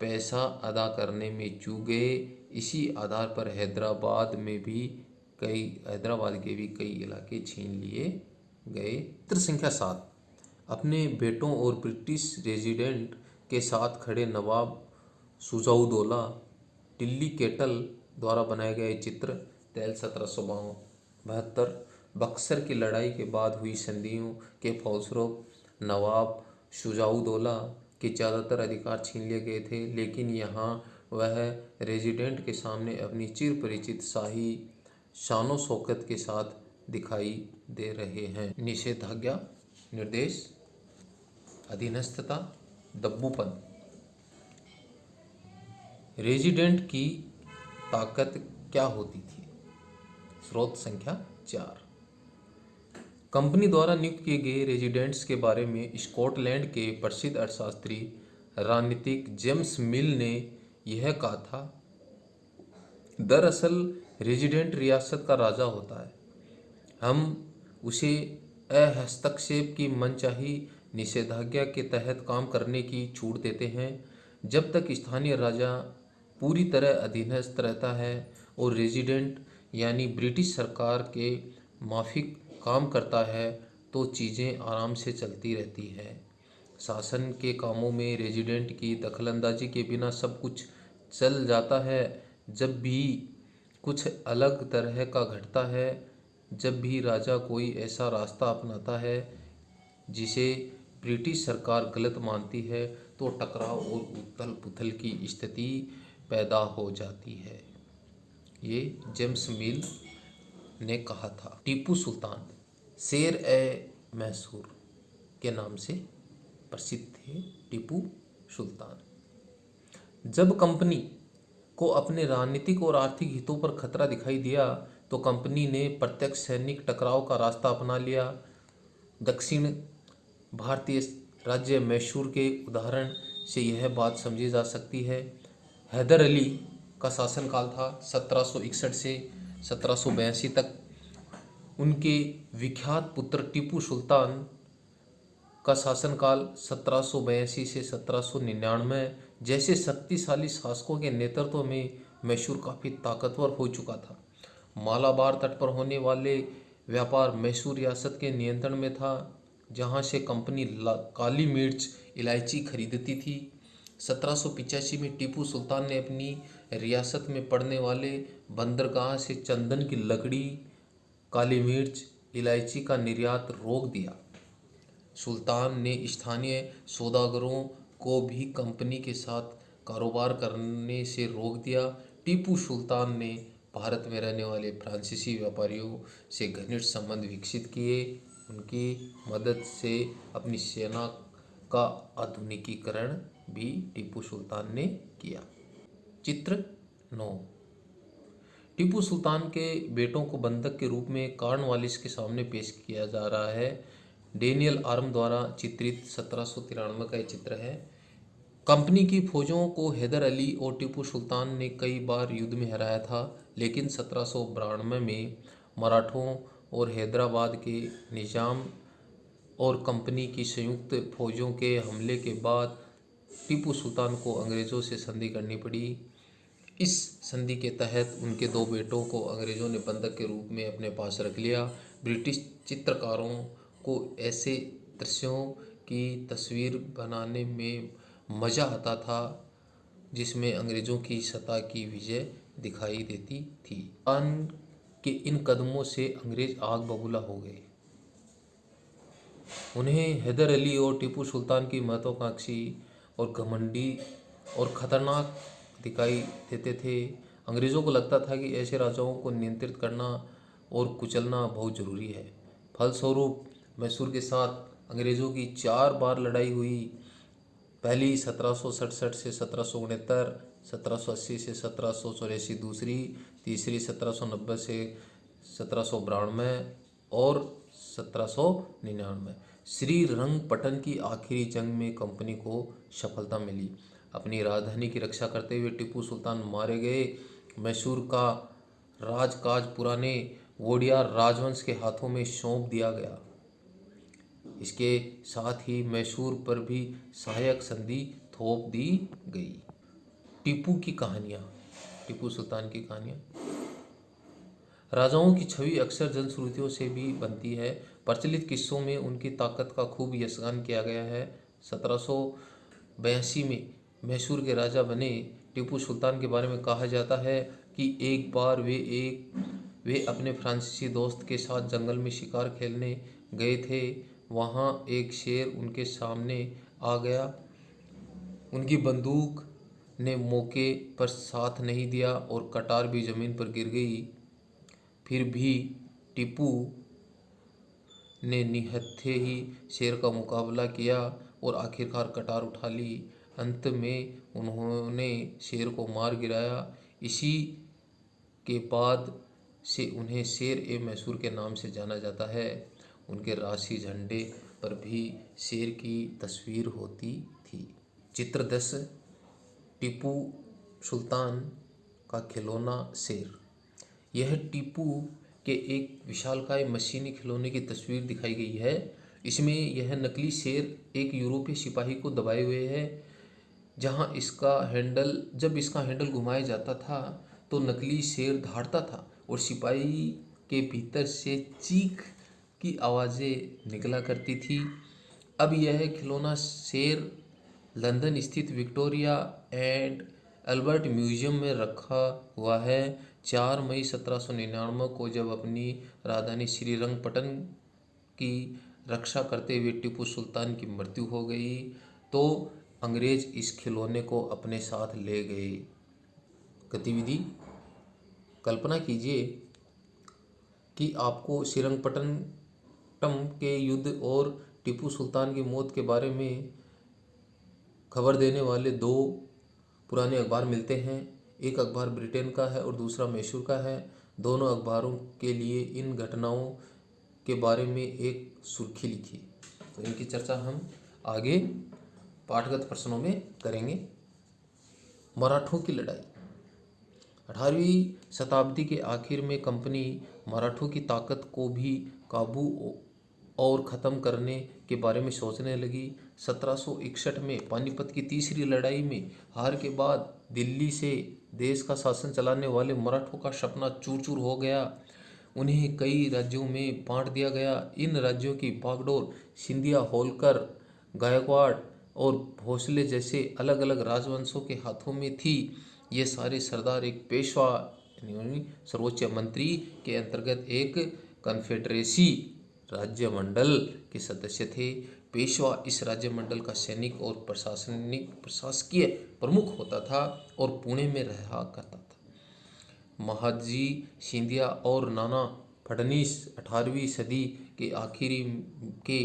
पैसा अदा करने में चूक गए। इसी आधार पर हैदराबाद के भी कई इलाके छीन लिए गए। चित्र संख्या 7, अपने बेटों और ब्रिटिश रेजिडेंट के साथ खड़े नवाब शुजाउद्दौला टिल्ली केटल द्वारा बनाए गए चित्र। तैल 1772 बक्सर की लड़ाई के बाद हुई संधियों के फलस्वरूप नवाब शुजाउद्दौला के ज़्यादातर अधिकार छीन लिए गए थे, लेकिन यहाँ वह रेजिडेंट के सामने अपनी चिर परिचित शाही शानो शौकत के साथ दिखाई दे रहे हैं। निषेधाज्ञा, निर्देश, अधीनस्थता, दब्बूपन। रेजिडेंट की ताकत क्या होती थी? स्रोत संख्या 4, कंपनी द्वारा नियुक्त किए गए रेजिडेंट्स के बारे में स्कॉटलैंड के प्रसिद्ध अर्थशास्त्री राजनीतिक जेम्स मिल ने यह कहा था, दरअसल रेजिडेंट रियासत का राजा होता है, हम उसे हस्तक्षेप की मनचाही निषेधाज्ञा के तहत काम करने की छूट देते हैं। जब तक स्थानीय राजा पूरी तरह अधीनस्थ रहता है और रेजिडेंट यानी ब्रिटिश सरकार के माफिक काम करता है तो चीज़ें आराम से चलती रहती है। शासन के कामों में रेजिडेंट की दखलंदाजी के बिना सब कुछ चल जाता है। जब भी कुछ अलग तरह का घटता है, जब भी राजा कोई ऐसा रास्ता अपनाता है जिसे ब्रिटिश सरकार गलत मानती है, तो टकराव और उथल पुथल की स्थिति पैदा हो जाती है। ये जेम्स मिल ने कहा था। टीपू सुल्तान शेर ए मैसूर के नाम से प्रसिद्ध थे। टीपू सुल्तान जब कंपनी को अपने राजनीतिक और आर्थिक हितों पर खतरा दिखाई दिया तो कंपनी ने प्रत्यक्ष सैनिक टकराव का रास्ता अपना लिया। दक्षिण भारतीय राज्य मैसूर के उदाहरण से यह बात समझी जा सकती है। हैदर अली का शासनकाल था 1761 से 1782 तक। उनके विख्यात पुत्र टीपू सुल्तान का शासनकाल 1782 से 1799 जैसे शक्तिशाली शासकों के नेतृत्व में मैसूर काफ़ी ताकतवर हो चुका था। मालाबार तट पर होने वाले व्यापार मैसूर रियासत के नियंत्रण में था, जहां से कंपनी काली मिर्च इलायची खरीदती थी। 1785 में टीपू सुल्तान ने अपनी रियासत में पड़ने वाले बंदरगाह से चंदन की लकड़ी, काली मिर्च, इलायची का निर्यात रोक दिया। सुल्तान ने स्थानीय सौदागरों को भी कंपनी के साथ कारोबार करने से रोक दिया। टीपू सुल्तान ने भारत में रहने वाले फ्रांसीसी व्यापारियों से घनिष्ठ संबंध विकसित किए। उनकी मदद से अपनी सेना का आधुनिकीकरण भी टीपू सुल्तान ने किया। चित्र 9, टीपू सुल्तान के बेटों को बंधक के रूप में कॉर्नवालिस के सामने पेश किया जा रहा है। डेनियल आर्म द्वारा चित्रित 1793 का ये चित्र है। कंपनी की फौजों को हैदर अली और टीपू सुल्तान ने कई बार युद्ध में हराया था, लेकिन 1792 में मराठों और हैदराबाद के निजाम और कंपनी की संयुक्त फौजों के हमले के बाद टीपू सुल्तान को अंग्रेज़ों से संधि करनी पड़ी। इस संधि के तहत उनके दो बेटों को अंग्रेज़ों ने बंधक के रूप में अपने पास रख लिया। ब्रिटिश चित्रकारों को ऐसे दृश्यों की तस्वीर बनाने में मज़ा आता था, जिसमें अंग्रेज़ों की सत्ता की विजय दिखाई देती थी। खान के इन कदमों से अंग्रेज़ आग बबूला हो गए। उन्हें हैदर अली और टीपू सुल्तान की महत्वाकांक्षी और घमंडी और ख़तरनाक दिखाई देते थे। अंग्रेज़ों को लगता था कि ऐसे राजाओं को नियंत्रित करना और कुचलना बहुत ज़रूरी है। फलस्वरूप मैसूर के साथ अंग्रेज़ों की 4 बार लड़ाई हुई। पहली 1767 से 1769, 1780 से 1784 दूसरी, तीसरी 1790 से 1792 और 1799। श्रीरंगपटन की आखिरी जंग में कंपनी को सफलता मिली। अपनी राजधानी की रक्षा करते हुए टीपू सुल्तान मारे गए। मैसूर का राजकाज पुराने वोडियार राजवंश के हाथों में सौंप दिया गया। इसके साथ ही मैसूर पर भी सहायक संधि थोप दी गई। टीपू की कहानियाँ, टीपू सुल्तान की कहानियाँ। राजाओं की छवि अक्सर जनश्रुतियों से भी बनती है। प्रचलित किस्सों में उनकी ताकत का खूब यशगान किया गया है। 1782 में मैसूर के राजा बने टीपू सुल्तान के बारे में कहा जाता है कि एक बार वे अपने फ्रांसीसी दोस्त के साथ जंगल में शिकार खेलने गए थे। वहाँ एक शेर उनके सामने आ गया। उनकी बंदूक ने मौके पर साथ नहीं दिया और कटार भी जमीन पर गिर गई। फिर भी टीपू ने निहत्थे ही शेर का मुकाबला किया और आखिरकार कटार उठा ली। अंत में उन्होंने शेर को मार गिराया। इसी के बाद से उन्हें शेर ए मैसूर के नाम से जाना जाता है। उनके राष्ट्रीय झंडे पर भी शेर की तस्वीर होती थी। चित्र 10, टीपू सुल्तान का खिलौना शेर। यह टीपू के एक विशालकाय मशीनी खिलौने की तस्वीर दिखाई गई है। इसमें यह नकली शेर एक यूरोपीय सिपाही को दबाए हुए है। जब इसका हैंडल घुमाया जाता था तो नकली शेर दहाड़ता था और सिपाही के भीतर से चीख की आवाज़ें निकला करती थी। अब यह खिलौना शेर लंदन स्थित विक्टोरिया एंड अल्बर्ट म्यूजियम में रखा हुआ है। 4 मई 1799 को जब अपनी राजधानी श्रीरंगपटन की रक्षा करते हुए टीपू सुल्तान की मृत्यु हो गई तो अंग्रेज इस खिलौने को अपने साथ ले गए। गतिविधि: कल्पना कीजिए कि आपको श्रीरंगपटन के युद्ध और टीपू सुल्तान की मौत के बारे में खबर देने वाले 2 पुराने अखबार मिलते हैं। एक अखबार ब्रिटेन का है और दूसरा मैसूर का है। दोनों अखबारों के लिए इन घटनाओं के बारे में एक सुर्खी लिखिए। तो इनकी चर्चा हम आगे पाठगत प्रश्नों में करेंगे। मराठों की लड़ाई। 18वीं शताब्दी के आखिर में कंपनी मराठों की ताकत को भी काबू और ख़त्म करने के बारे में सोचने लगी। 1761 में पानीपत की तीसरी लड़ाई में हार के बाद दिल्ली से देश का शासन चलाने वाले मराठों का सपना चूर चूर हो गया। उन्हें कई राज्यों में बांट दिया गया। इन राज्यों की बागडोर सिंधिया, होलकर, गायकवाड़ और भोसले जैसे अलग अलग राजवंशों के हाथों में थी। ये सारे सरदार एक पेशवा सर्वोच्च मंत्री के अंतर्गत एक कन्फेडरेसी राज्यमंडल के सदस्य थे। पेशवा इस राज्यमंडल का सैनिक और प्रशासकीय प्रमुख होता था और पुणे में रहा करता था। महादजी सिंधिया और नाना फडणवीस 18वीं सदी के आखिरी के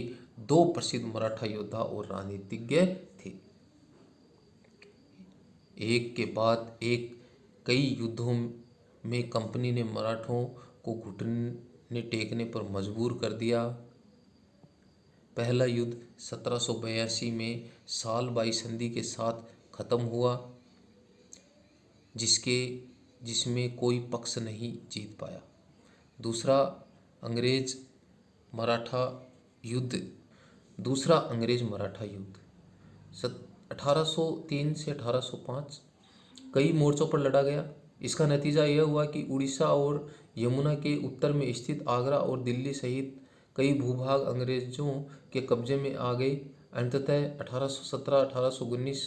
2 प्रसिद्ध मराठा योद्धा और राजनीतिज्ञ थे। एक के बाद एक कई युद्धों में कंपनी ने मराठों को घुटने टेकने पर मजबूर कर दिया। पहला युद्ध 1782 में सालबाई संधि के साथ खत्म हुआ, जिसमें कोई पक्ष नहीं जीत पाया। दूसरा अंग्रेज मराठा युद्ध 1803 से 1805 कई मोर्चों पर लड़ा गया। इसका नतीजा यह हुआ कि उड़ीसा और यमुना के उत्तर में स्थित आगरा और दिल्ली सहित कई भूभाग अंग्रेजों के कब्जे में आ गए। अंततः 1817-1819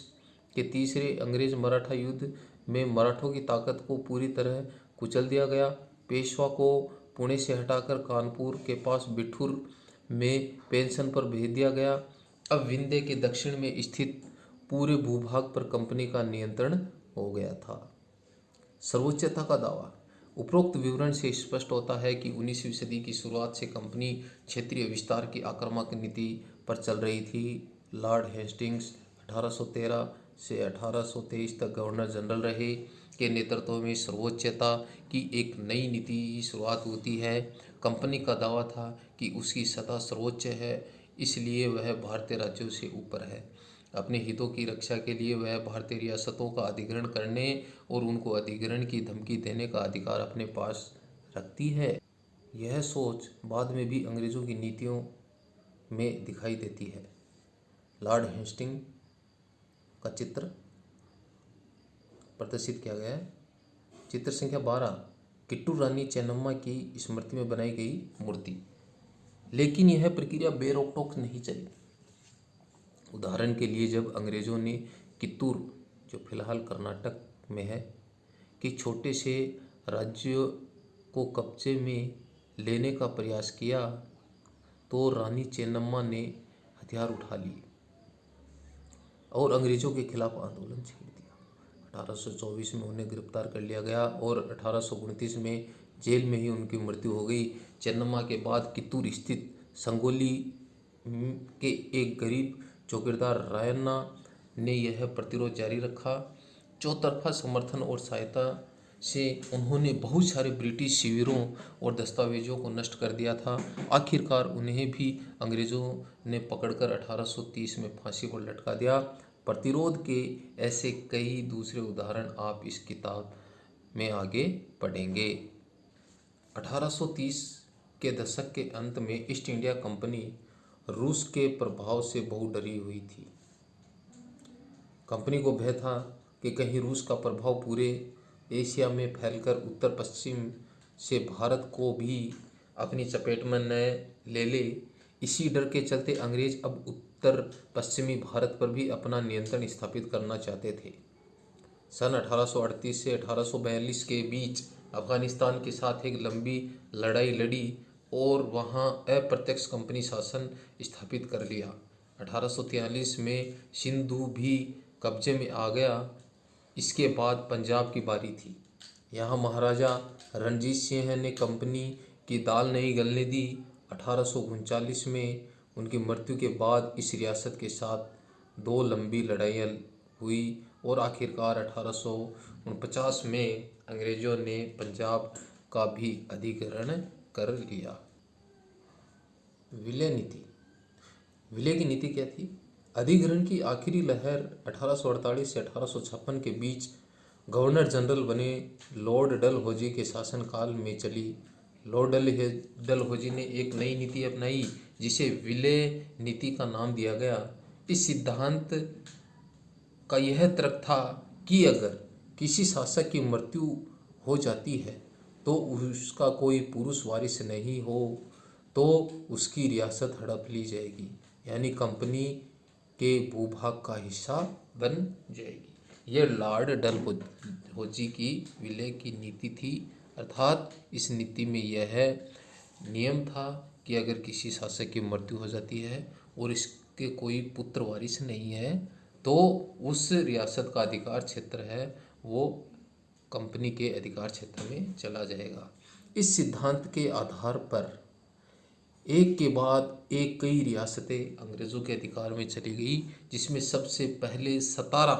के तीसरे अंग्रेज मराठा युद्ध में मराठों की ताकत को पूरी तरह कुचल दिया गया। पेशवा को पुणे से हटाकर कानपुर के पास बिठूर में पेंशन पर भेज दिया गया। अब विंध्य के दक्षिण में स्थित पूरे भूभाग पर कंपनी का नियंत्रण हो गया था। सर्वोच्चता का दावा। उपरोक्त विवरण से स्पष्ट होता है कि 19वीं सदी की शुरुआत से कंपनी क्षेत्रीय विस्तार की आक्रामक नीति पर चल रही थी। लॉर्ड हेस्टिंग्स 1813 से 1823 तक गवर्नर जनरल रहे, के नेतृत्व में सर्वोच्चता की एक नई नीति की शुरुआत होती है। कंपनी का दावा था कि उसकी सत्ता सर्वोच्च है, इसलिए वह भारतीय राज्यों से ऊपर है। अपने हितों की रक्षा के लिए वह भारतीय रियासतों का अधिग्रहण करने और उनको अधिग्रहण की धमकी देने का अधिकार अपने पास रखती है। यह सोच बाद में भी अंग्रेजों की नीतियों में दिखाई देती है। लॉर्ड हेस्टिंग का चित्र प्रदर्शित किया गया है। चित्र संख्या 12 किट्टू रानी चेन्नम्मा की स्मृति में बनाई गई मूर्ति। लेकिन यह प्रक्रिया बेरोक-टोक नहीं चली। उदाहरण के लिए जब अंग्रेजों ने कित्तूर, जो फिलहाल कर्नाटक में है, कि छोटे से राज्य को कब्जे में लेने का प्रयास किया तो रानी चेन्नम्मा ने हथियार उठा लिए और अंग्रेजों के खिलाफ आंदोलन छेड़ दिया। 1824 में उन्हें गिरफ्तार कर लिया गया और 1829 में जेल में ही उनकी मृत्यु हो गई। चेन्नम्मा के बाद कित्तूर स्थित संगोली के एक गरीब चौकीदार रायन्ना ने यह प्रतिरोध जारी रखा। चौतरफा समर्थन और सहायता से उन्होंने बहुत सारे ब्रिटिश शिविरों और दस्तावेजों को नष्ट कर दिया था। आखिरकार उन्हें भी अंग्रेजों ने पकड़कर 1830 में फांसी पर लटका दिया। प्रतिरोध के ऐसे कई दूसरे उदाहरण आप इस किताब में आगे पढ़ेंगे। 1830 के दशक के अंत में ईस्ट इंडिया कंपनी रूस के प्रभाव से बहुत डरी हुई थी। कंपनी को भय था कि कहीं रूस का प्रभाव पूरे एशिया में फैलकर उत्तर पश्चिम से भारत को भी अपनी चपेट में न ले ले। इसी डर के चलते अंग्रेज अब उत्तर पश्चिमी भारत पर भी अपना नियंत्रण स्थापित करना चाहते थे। सन 1838 से 1842 के बीच अफगानिस्तान के साथ एक लंबी लड़ाई लड़ी और वहां अप्रत्यक्ष कंपनी शासन स्थापित कर लिया। 1843 में सिंधु भी कब्जे में आ गया। इसके बाद पंजाब की बारी थी। यहाँ महाराजा रणजीत सिंह ने कंपनी की दाल नहीं गलने दी। 1839 में उनकी मृत्यु के बाद इस रियासत के साथ दो लंबी लड़ाइयाँ हुई और आखिरकार 1849 में अंग्रेज़ों ने पंजाब का भी अधिग्रहण कर लिया। विलय नीति। विलय की नीति क्या थी? अधिग्रहण की आखिरी लहर 1848 से 1856 के बीच गवर्नर जनरल बने लॉर्ड डलहौजी के शासनकाल में चली। लॉर्ड डलहौजी ने एक नई नीति अपनाई जिसे विलय नीति का नाम दिया गया। इस सिद्धांत का यह तर्क था कि अगर किसी शासक की मृत्यु हो जाती है तो उसका कोई पुरुष वारिस नहीं हो तो उसकी रियासत हड़प ली जाएगी, यानी कंपनी के भूभाग का हिस्सा बन जाएगी। यह लॉर्ड डलहौजी की विलय की नीति थी। अर्थात इस नीति में यह नियम था कि अगर किसी शासक की मृत्यु हो जाती है और इसके कोई पुत्र वारिस नहीं है तो उस रियासत का अधिकार क्षेत्र है वो कंपनी के अधिकार क्षेत्र में चला जाएगा। इस सिद्धांत के आधार पर एक के बाद एक कई रियासतें अंग्रेज़ों के अधिकार में चली गई, जिसमें सबसे पहले सतारा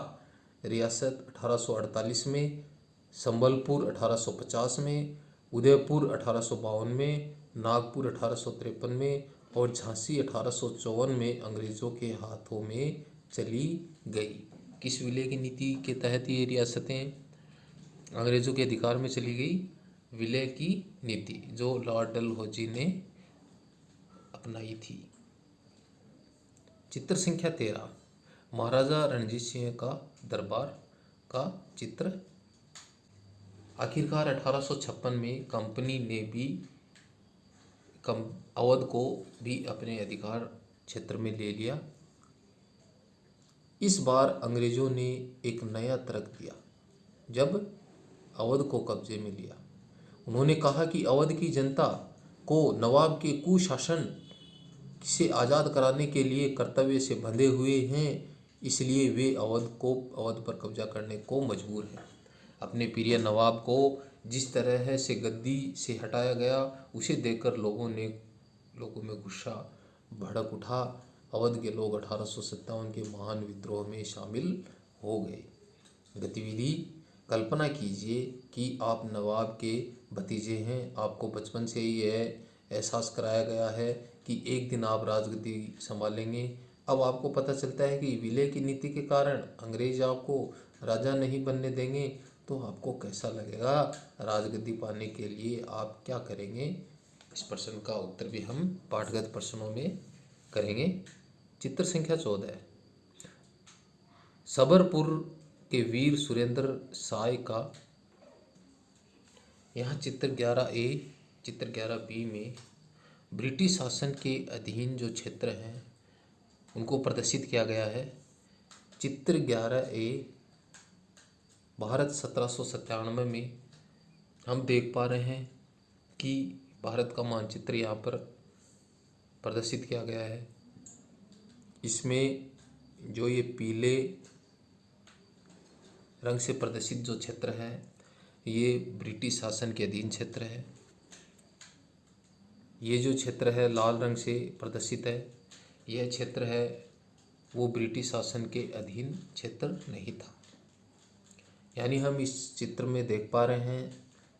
रियासत 1848 में, संबलपुर 1850 में, उदयपुर 1852 में, नागपुर 1853 में और झांसी 1854 में अंग्रेज़ों के हाथों में चली गई। किस विलय की नीति के तहत ये रियासतें अंग्रेज़ों के अधिकार में चली गई? विलय की नीति जो लॉर्ड डलहौजी ने अपनाई थी। चित्र संख्या 13 महाराजा रणजीत सिंह का दरबार का चित्र। आखिरकार 1856 में कंपनी ने भी अवध को भी अपने अधिकार क्षेत्र में ले लिया। इस बार अंग्रेजों ने एक नया तर्क दिया जब अवध को कब्जे में लिया। उन्होंने कहा कि अवध की जनता को नवाब के कुशासन से आज़ाद कराने के लिए कर्तव्य से बंधे हुए हैं, इसलिए वे अवध पर कब्जा करने को मजबूर हैं। अपने प्रिय नवाब को जिस तरह से गद्दी से हटाया गया, उसे देखकर लोगों में गुस्सा भड़क उठा। अवध के लोग 1857 के महान विद्रोह में शामिल हो गए। गतिविधि: कल्पना कीजिए कि आप नवाब के भतीजे हैं। आपको बचपन से ही यह एहसास कराया गया है कि एक दिन आप राजगद्दी संभालेंगे। अब आपको पता चलता है कि विलय की नीति के कारण अंग्रेज आपको राजा नहीं बनने देंगे, तो आपको कैसा लगेगा? राजगद्दी पाने के लिए आप क्या करेंगे? इस प्रश्न का उत्तर भी हम पाठगत प्रश्नों में करेंगे। चित्र संख्या 14 है। सबरपुर के वीर सुरेंद्र साय का, यहाँ चित्र 11A, चित्र 11B में ब्रिटिश शासन के अधीन जो क्षेत्र हैं उनको प्रदर्शित किया गया है। चित्र 11A भारत 1797 में हम देख पा रहे हैं कि भारत का मानचित्र यहाँ पर प्रदर्शित किया गया है। इसमें जो ये पीले रंग से प्रदर्शित जो क्षेत्र है ये ब्रिटिश शासन के अधीन क्षेत्र है। ये जो क्षेत्र है लाल रंग से प्रदर्शित है, यह क्षेत्र है वो ब्रिटिश शासन के अधीन क्षेत्र नहीं था। यानी हम इस चित्र में देख पा रहे हैं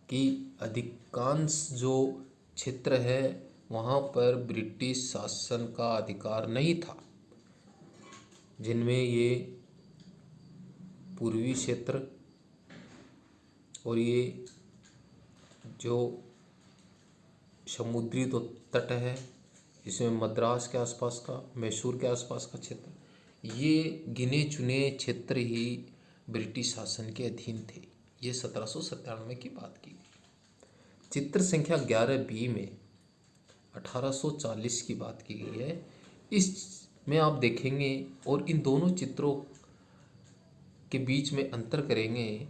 कि अधिकांश जो क्षेत्र है वहाँ पर ब्रिटिश शासन का अधिकार नहीं था, जिनमें ये पूर्वी क्षेत्र और ये जो समुद्री तो तट है, इसमें मद्रास के आसपास का, मैसूर के आसपास का क्षेत्र, ये गिने चुने क्षेत्र ही ब्रिटिश शासन के अधीन थे। ये 1797 की बात की गई। चित्र संख्या 11B में 1840 की बात की गई है। इसमें आप देखेंगे और इन दोनों चित्रों के बीच में अंतर करेंगे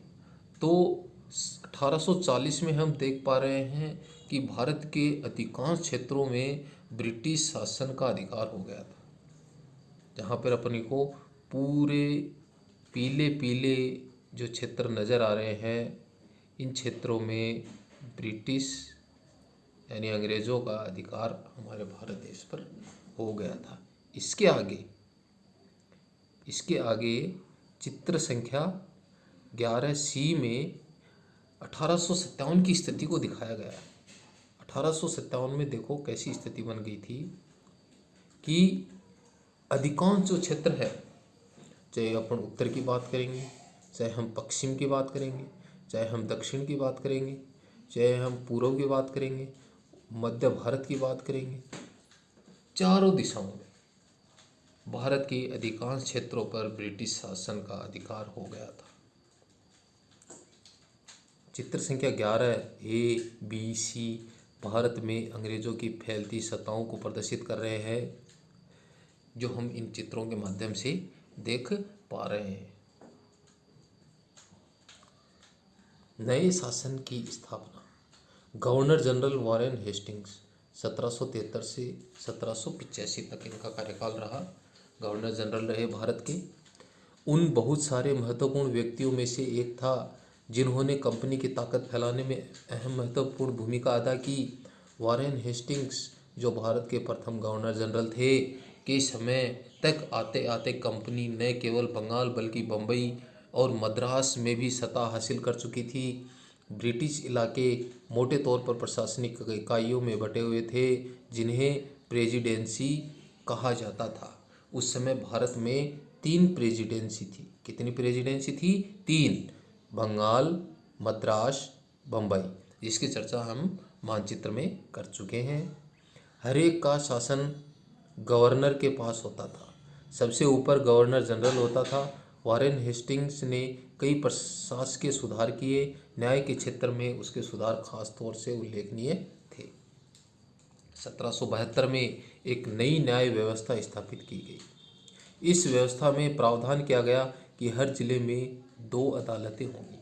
तो 1840 में हम देख पा रहे हैं कि भारत के अधिकांश क्षेत्रों में ब्रिटिश शासन का अधिकार हो गया था। जहाँ पर अपने को पूरे पीले पीले जो क्षेत्र नज़र आ रहे हैं, इन क्षेत्रों में ब्रिटिश यानी अंग्रेज़ों का अधिकार हमारे भारत देश पर हो गया था। इसके आगे चित्र संख्या 11C में 1857 की स्थिति को दिखाया गया है। 1857 में देखो कैसी स्थिति बन गई थी कि अधिकांश जो क्षेत्र है, चाहे अपन उत्तर की बात करेंगे, चाहे हम पश्चिम की बात करेंगे, चाहे हम दक्षिण की बात करेंगे, चाहे हम पूर्व की बात करेंगे, मध्य भारत की बात करेंगे, चारों दिशाओं में भारत के अधिकांश क्षेत्रों पर ब्रिटिश शासन का अधिकार हो गया था। चित्र संख्या 11A, B, C भारत में अंग्रेज़ों की फैलती सत्ताओं को प्रदर्शित कर रहे हैं, जो हम इन चित्रों के माध्यम से देख पा रहे हैं। नए शासन की स्थापना: गवर्नर जनरल वॉरेन हेस्टिंग्स 1773 से 1785 तक इनका कार्यकाल रहा। गवर्नर जनरल रहे भारत के। उन बहुत सारे महत्वपूर्ण व्यक्तियों में से एक था जिन्होंने कंपनी की ताकत फैलाने में अहम महत्वपूर्ण भूमिका अदा की। वॉरेन हेस्टिंग्स जो भारत के प्रथम गवर्नर जनरल थे के समय तक आते आते कंपनी न केवल बंगाल बल्कि बम्बई और मद्रास में भी सत्ता हासिल कर चुकी थी। ब्रिटिश इलाके मोटे तौर पर प्रशासनिक इकाइयों में बटे हुए थे जिन्हें प्रेसिडेंसी कहा जाता था। उस समय भारत में 3 प्रेसिडेंसी थी। कितनी प्रेसिडेंसी थी? 3। बंगाल, मद्रास, बम्बई, जिसकी चर्चा हम मानचित्र में कर चुके हैं। हर एक का शासन गवर्नर के पास होता था। सबसे ऊपर गवर्नर जनरल होता था। वॉरेन हेस्टिंग्स ने कई प्रशासकीय सुधार किए। न्याय के क्षेत्र में उसके सुधार खास तौर से उल्लेखनीय थे। 1772 में एक नई न्याय व्यवस्था स्थापित की गई। इस व्यवस्था में प्रावधान किया गया कि हर जिले में 2 अदालतें होंगी,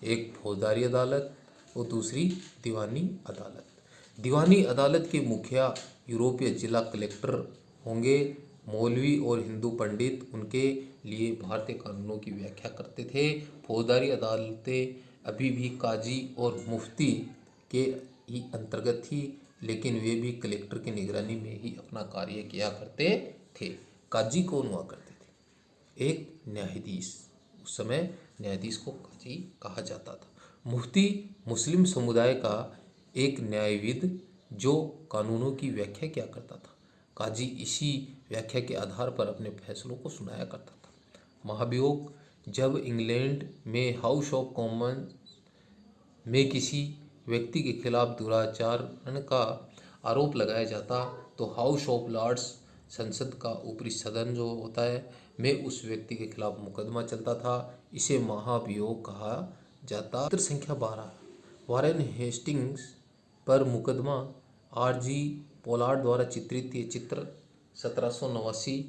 एक फौजदारी अदालत और दूसरी दीवानी अदालत। दीवानी अदालत के मुखिया यूरोपीय जिला कलेक्टर होंगे। मौलवी और हिंदू पंडित उनके लिए भारतीय कानूनों की व्याख्या करते थे। फौजदारी अदालतें अभी भी काजी और मुफ्ती के ही अंतर्गत थी, लेकिन वे भी कलेक्टर की निगरानी में ही अपना कार्य किया करते थे। काजी कौन हुआ करते थे? एक न्यायाधीश। उस समय न्यायाधीश को काजी कहा जाता था। मुफ्ती मुस्लिम समुदाय का एक न्यायविद जो कानूनों की व्याख्या किया करता था। काजी इसी व्याख्या के आधार पर अपने फैसलों को सुनाया करता था। महाभियोग: जब इंग्लैंड में हाउस ऑफ कॉमन्स में किसी व्यक्ति के खिलाफ दुराचरण का आरोप लगाया जाता तो हाउस ऑफ लॉर्ड्स, संसद का ऊपरी सदन जो होता है, में उस व्यक्ति के खिलाफ मुकदमा चलता था। इसे महाभियोग कहा जाता। चित्र संख्या 12, वारेन हेस्टिंग्स पर मुकदमा। आर.जी. पोलार्ड द्वारा चित्रित ये चित्र 1789।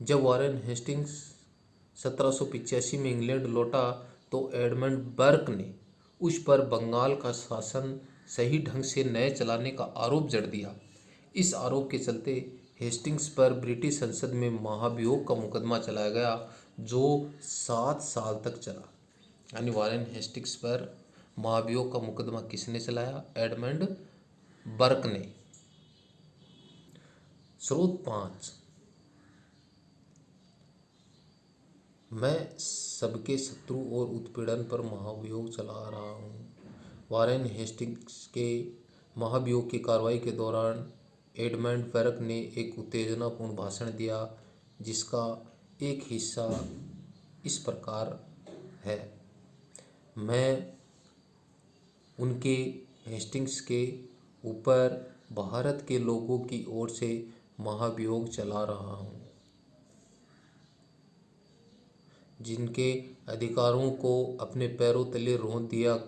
जब वारेन हेस्टिंग्स 1785 में इंग्लैंड लौटा तो एडमंड बर्क ने उस पर बंगाल का शासन सही ढंग से न चलाने का आरोप जड़ दिया। इस आरोप के चलते हेस्टिंग्स पर ब्रिटिश संसद में महाभियोग का मुकदमा चलाया गया, जो 7 साल तक चला। यानी वारेन हेस्टिंग्स पर महाभियोग का मुकदमा किसने चलाया? एडमंड बर्क ने। स्रोत 5, मैं सबके शत्रु और उत्पीड़न पर महाभियोग चला रहा हूँ। वारेन हेस्टिंग्स के महाभियोग की कार्रवाई के दौरान एडमंड बर्क ने एक उत्तेजनापूर्ण भाषण दिया, जिसका एक हिस्सा इस प्रकार है। मैं उनके हेस्टिंग्स के ऊपर भारत के लोगों की ओर से महाभियोग चला रहा हूँ, जिनके अधिकारों को अपने पैरों तले रौंद दिया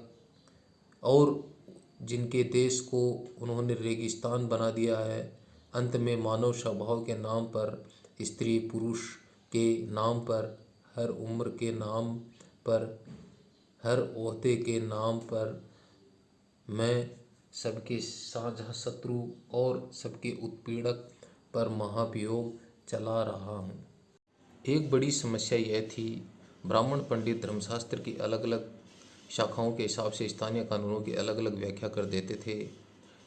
और जिनके देश को उन्होंने रेगिस्तान बना दिया है। अंत में मानव स्वभाव के नाम पर, स्त्री पुरुष के नाम पर, हर उम्र के नाम पर, हर ओहदे के नाम पर मैं सबके साझा शत्रु और सबके उत्पीड़क पर महाभियोग चला रहा हूँ। एक बड़ी समस्या यह थी, ब्राह्मण पंडित धर्मशास्त्र की अलग अलग शाखाओं के हिसाब से स्थानीय कानूनों की अलग अलग व्याख्या कर देते थे।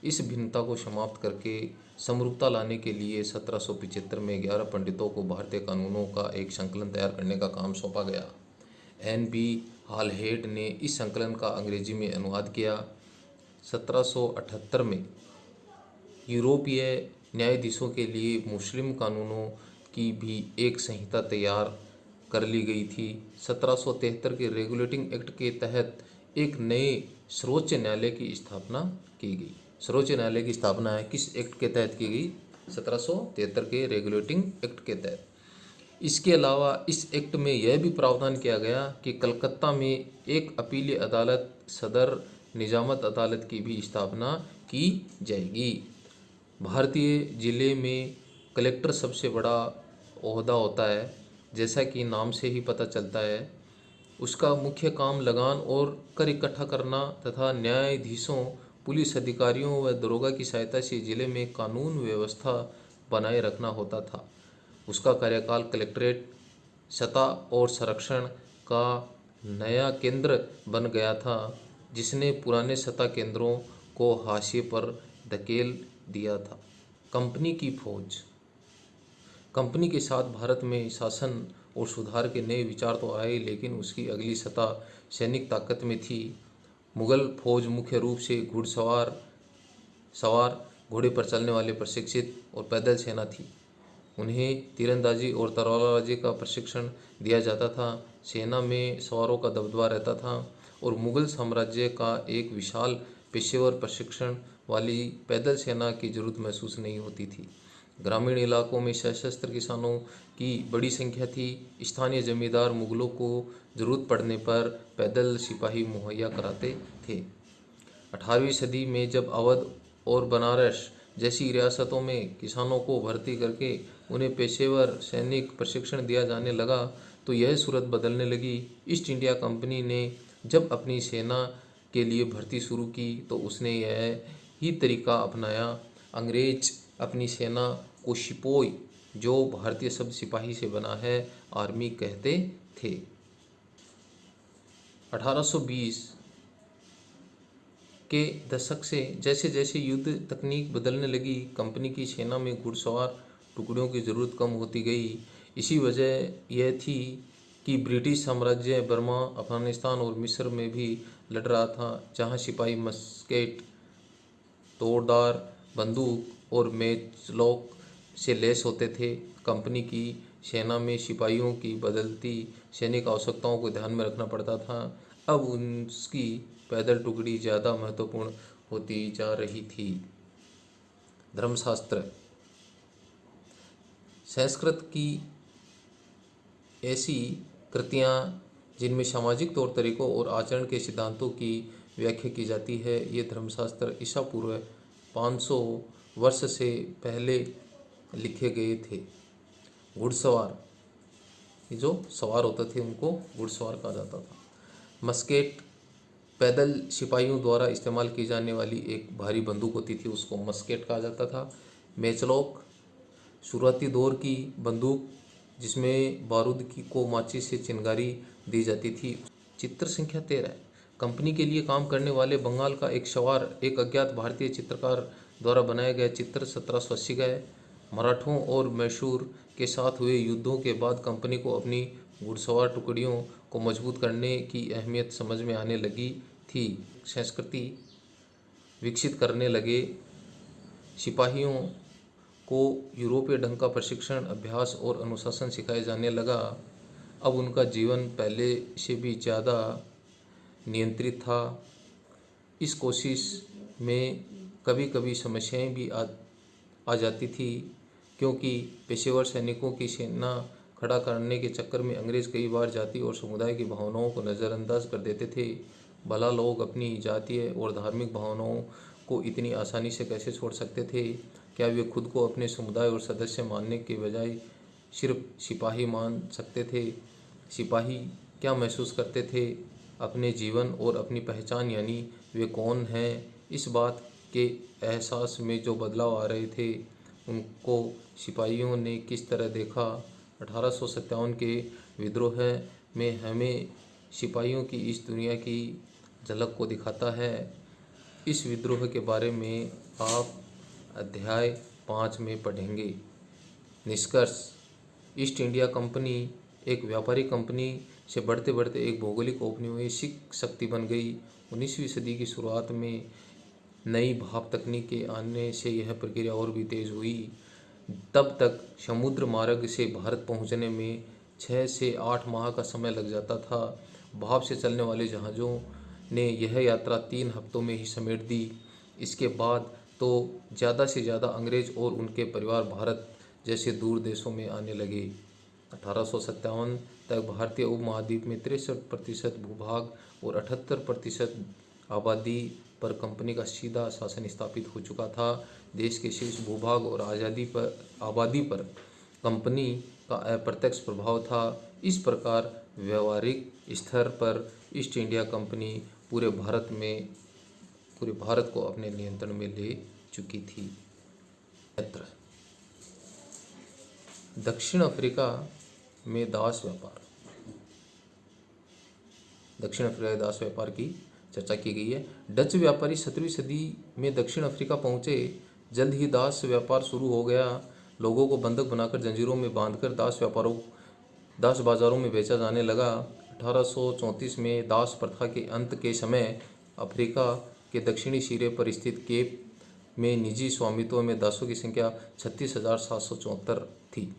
इस भिन्नता को समाप्त करके समरूपता लाने के लिए 1775 में 11 पंडितों को भारतीय कानूनों का एक संकलन तैयार करने का काम सौंपा गया। N.B. हालहेड ने इस संकलन का अंग्रेजी में अनुवाद किया। 1778 में यूरोपीय न्यायाधीशों के लिए मुस्लिम कानूनों की भी एक संहिता तैयार कर ली गई थी। 1773 के रेगुलेटिंग एक्ट के तहत एक नए सर्वोच्च न्यायालय की स्थापना की गई। सर्वोच्च न्यायालय की स्थापना है किस एक्ट के तहत की गई? 1773 के रेगुलेटिंग एक्ट के तहत। इसके अलावा इस एक्ट में यह भी प्रावधान किया गया कि कलकत्ता में एक अपीलीय अदालत, सदर निजामत अदालत की भी स्थापना की जाएगी। भारतीय जिले में कलेक्टर सबसे बड़ा ओहदा होता है। जैसा कि नाम से ही पता चलता है, उसका मुख्य काम लगान और कर इकट्ठा करना तथा न्यायाधीशों, पुलिस अधिकारियों व दरोगा की सहायता से जिले में कानून व्यवस्था बनाए रखना होता था। उसका कार्यकाल कलेक्ट्रेट सतह और संरक्षण का नया केंद्र बन गया था, जिसने पुराने सतह केंद्रों को हाशिए पर धकेल दिया था। कंपनी की फौज। कंपनी के साथ भारत में शासन और सुधार के नए विचार तो आए, लेकिन उसकी अगली सतह सैनिक ताकत में थी। मुगल फौज मुख्य रूप से सवार घोड़े पर चलने वाले प्रशिक्षित और पैदल सेना थी। उन्हें तीरंदाजी और तलवारबाजी का प्रशिक्षण दिया जाता था। सेना में सवारों का दबदबा रहता था और मुगल साम्राज्य का एक विशाल पेशेवर प्रशिक्षण वाली पैदल सेना की जरूरत महसूस नहीं होती थी। ग्रामीण इलाकों में सशस्त्र किसानों की बड़ी संख्या थी। स्थानीय जमींदार मुगलों को जरूरत पड़ने पर पैदल सिपाही मुहैया कराते थे। 18वीं सदी में जब अवध और बनारस जैसी रियासतों में किसानों को भर्ती करके उन्हें पेशेवर सैनिक प्रशिक्षण दिया जाने लगा तो यह सूरत बदलने लगी। ईस्ट इंडिया कंपनी ने जब अपनी सेना के लिए भर्ती शुरू की तो उसने यह ही तरीका अपनाया। अंग्रेज अपनी सेना को सिपोई, जो भारतीय शब्द सिपाही से बना है, आर्मी कहते थे। 1820 के दशक से जैसे जैसे युद्ध तकनीक बदलने लगी, कंपनी की सेना में घुड़सवार टुकड़ियों की ज़रूरत कम होती गई। इसी वजह यह थी कि ब्रिटिश साम्राज्य बर्मा, अफगानिस्तान और मिस्र में भी लड़ रहा था, जहां सिपाही मस्केट, तोड़दार बंदूक और मैचलॉक से लैस होते थे। कंपनी की सेना में सिपाहियों की बदलती सैनिक आवश्यकताओं को ध्यान में रखना पड़ता था। अब उसकी पैदल टुकड़ी ज़्यादा महत्वपूर्ण होती जा रही थी। धर्मशास्त्र। संस्कृत की ऐसी कृतियाँ जिनमें सामाजिक तौर तरीकों और आचरण के सिद्धांतों की व्याख्या की जाती है, ये धर्मशास्त्र ईसा पूर्व 500 वर्ष से पहले लिखे गए थे। घुड़सवार, ये जो सवार होते थे उनको घुड़सवार कहा जाता था। मस्केट, पैदल सिपाहियों द्वारा इस्तेमाल की जाने वाली एक भारी बंदूक होती थी, उसको मस्केट कहा जाता था। मैचलॉक, शुरुआती दौर की बंदूक जिसमें बारूद की को माचिस से चिंगारी दी जाती थी। चित्र संख्या 13। कंपनी के लिए काम करने वाले बंगाल का एक सवार एक अज्ञात भारतीय चित्रकार द्वारा बनाया गया चित्र 1780 का है। मराठों और मैसूर के साथ हुए युद्धों के बाद कंपनी को अपनी घुड़सवार टुकड़ियों को मजबूत करने की अहमियत समझ में आने लगी थी। संस्कृति विकसित करने लगे। सिपाहियों को यूरोपीय ढंग का प्रशिक्षण, अभ्यास और अनुशासन सिखाया जाने लगा। अब उनका जीवन पहले से भी ज़्यादा नियंत्रित था। इस कोशिश में कभी कभी समस्याएं भी आ जाती थी, क्योंकि पेशेवर सैनिकों की सेना खड़ा करने के चक्कर में अंग्रेज कई बार जाति और समुदाय की भावनाओं को नज़रअंदाज कर देते थे। भला लोग अपनी जातीय और धार्मिक भावनाओं को इतनी आसानी से कैसे छोड़ सकते थे? क्या वे खुद को अपने समुदाय और सदस्य मानने के बजाय सिर्फ सिपाही मान सकते थे? सिपाही क्या महसूस करते थे? अपने जीवन और अपनी पहचान यानी वे कौन हैं, इस बात के एहसास में जो बदलाव आ रहे थे, उनको सिपाहियों ने किस तरह देखा? 1857 के विद्रोह में हमें सिपाहियों की इस दुनिया की झलक को दिखाता है। इस विद्रोह के बारे में आप अध्याय 5 में पढ़ेंगे। निष्कर्ष। ईस्ट इंडिया कंपनी एक व्यापारिक कंपनी से बढ़ते बढ़ते एक भौगोलिक औपनिवेशिक शक्ति बन गई। 19वीं सदी की शुरुआत में नई भाप तकनीक के आने से यह प्रक्रिया और भी तेज हुई। तब तक समुद्र मार्ग से भारत पहुंचने में 6 से 8 माह का समय लग जाता था। भाप से चलने वाले जहाज़ों ने यह यात्रा 3 हफ्तों में ही समेट दी। इसके बाद तो ज़्यादा से ज़्यादा अंग्रेज और उनके परिवार भारत जैसे दूर देशों में आने लगे। 1857 तक भारतीय उपमहाद्वीप में 63% भूभाग और 78% आबादी पर कंपनी का सीधा शासन स्थापित हो चुका था। देश के शेष भूभाग और आबादी पर कंपनी का अप्रत्यक्ष प्रभाव था। इस प्रकार व्यवहारिक स्तर पर ईस्ट इंडिया कंपनी पूरे भारत को अपने नियंत्रण में ले चुकी थी। दक्षिण अफ्रीका में दास व्यापार। दक्षिण अफ्रीका दास व्यापार की चर्चा की गई है। डच व्यापारी 17वीं सदी में दक्षिण अफ्रीका पहुंचे। जल्द ही दास व्यापार शुरू हो गया। लोगों को बंधक बनाकर जंजीरों में बांधकर दास बाजारों में बेचा जाने लगा। 1834 में दास प्रथा के अंत के समय अफ्रीका के दक्षिणी सिरे पर स्थित केप में निजी स्वामित्व में दासों की संख्या 36,774 थी।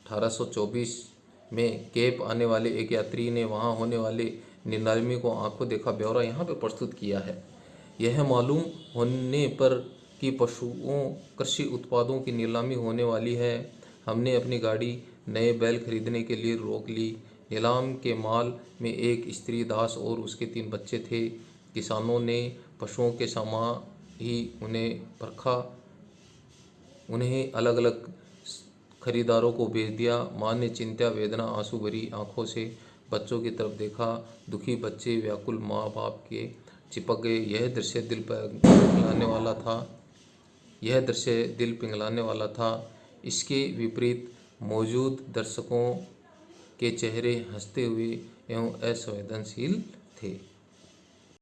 1824 में केप आने वाले एक यात्री ने वहां होने वाले नीलामी को आंखों देखा ब्यौरा यहाँ पर प्रस्तुत किया है। यह मालूम होने पर कि पशुओं कृषि उत्पादों की नीलामी होने वाली है, हमने अपनी गाड़ी नए बैल खरीदने के लिए रोक ली। नीलाम के माल में एक स्त्री दास और उसके 3 बच्चे थे। किसानों ने पशुओं के समान ही उन्हें परखा। उन्हें अलग अलग खरीदारों को भेज दिया। माँ ने चिंता, वेदना, आंसू भरी आंखों से बच्चों की तरफ देखा। दुखी बच्चे व्याकुल माँ बाप के चिपक गए। यह दृश्य दिल पिघलाने वाला था। इसके विपरीत मौजूद दर्शकों के चेहरे हंसते हुए एवं असंवेदनशील थे।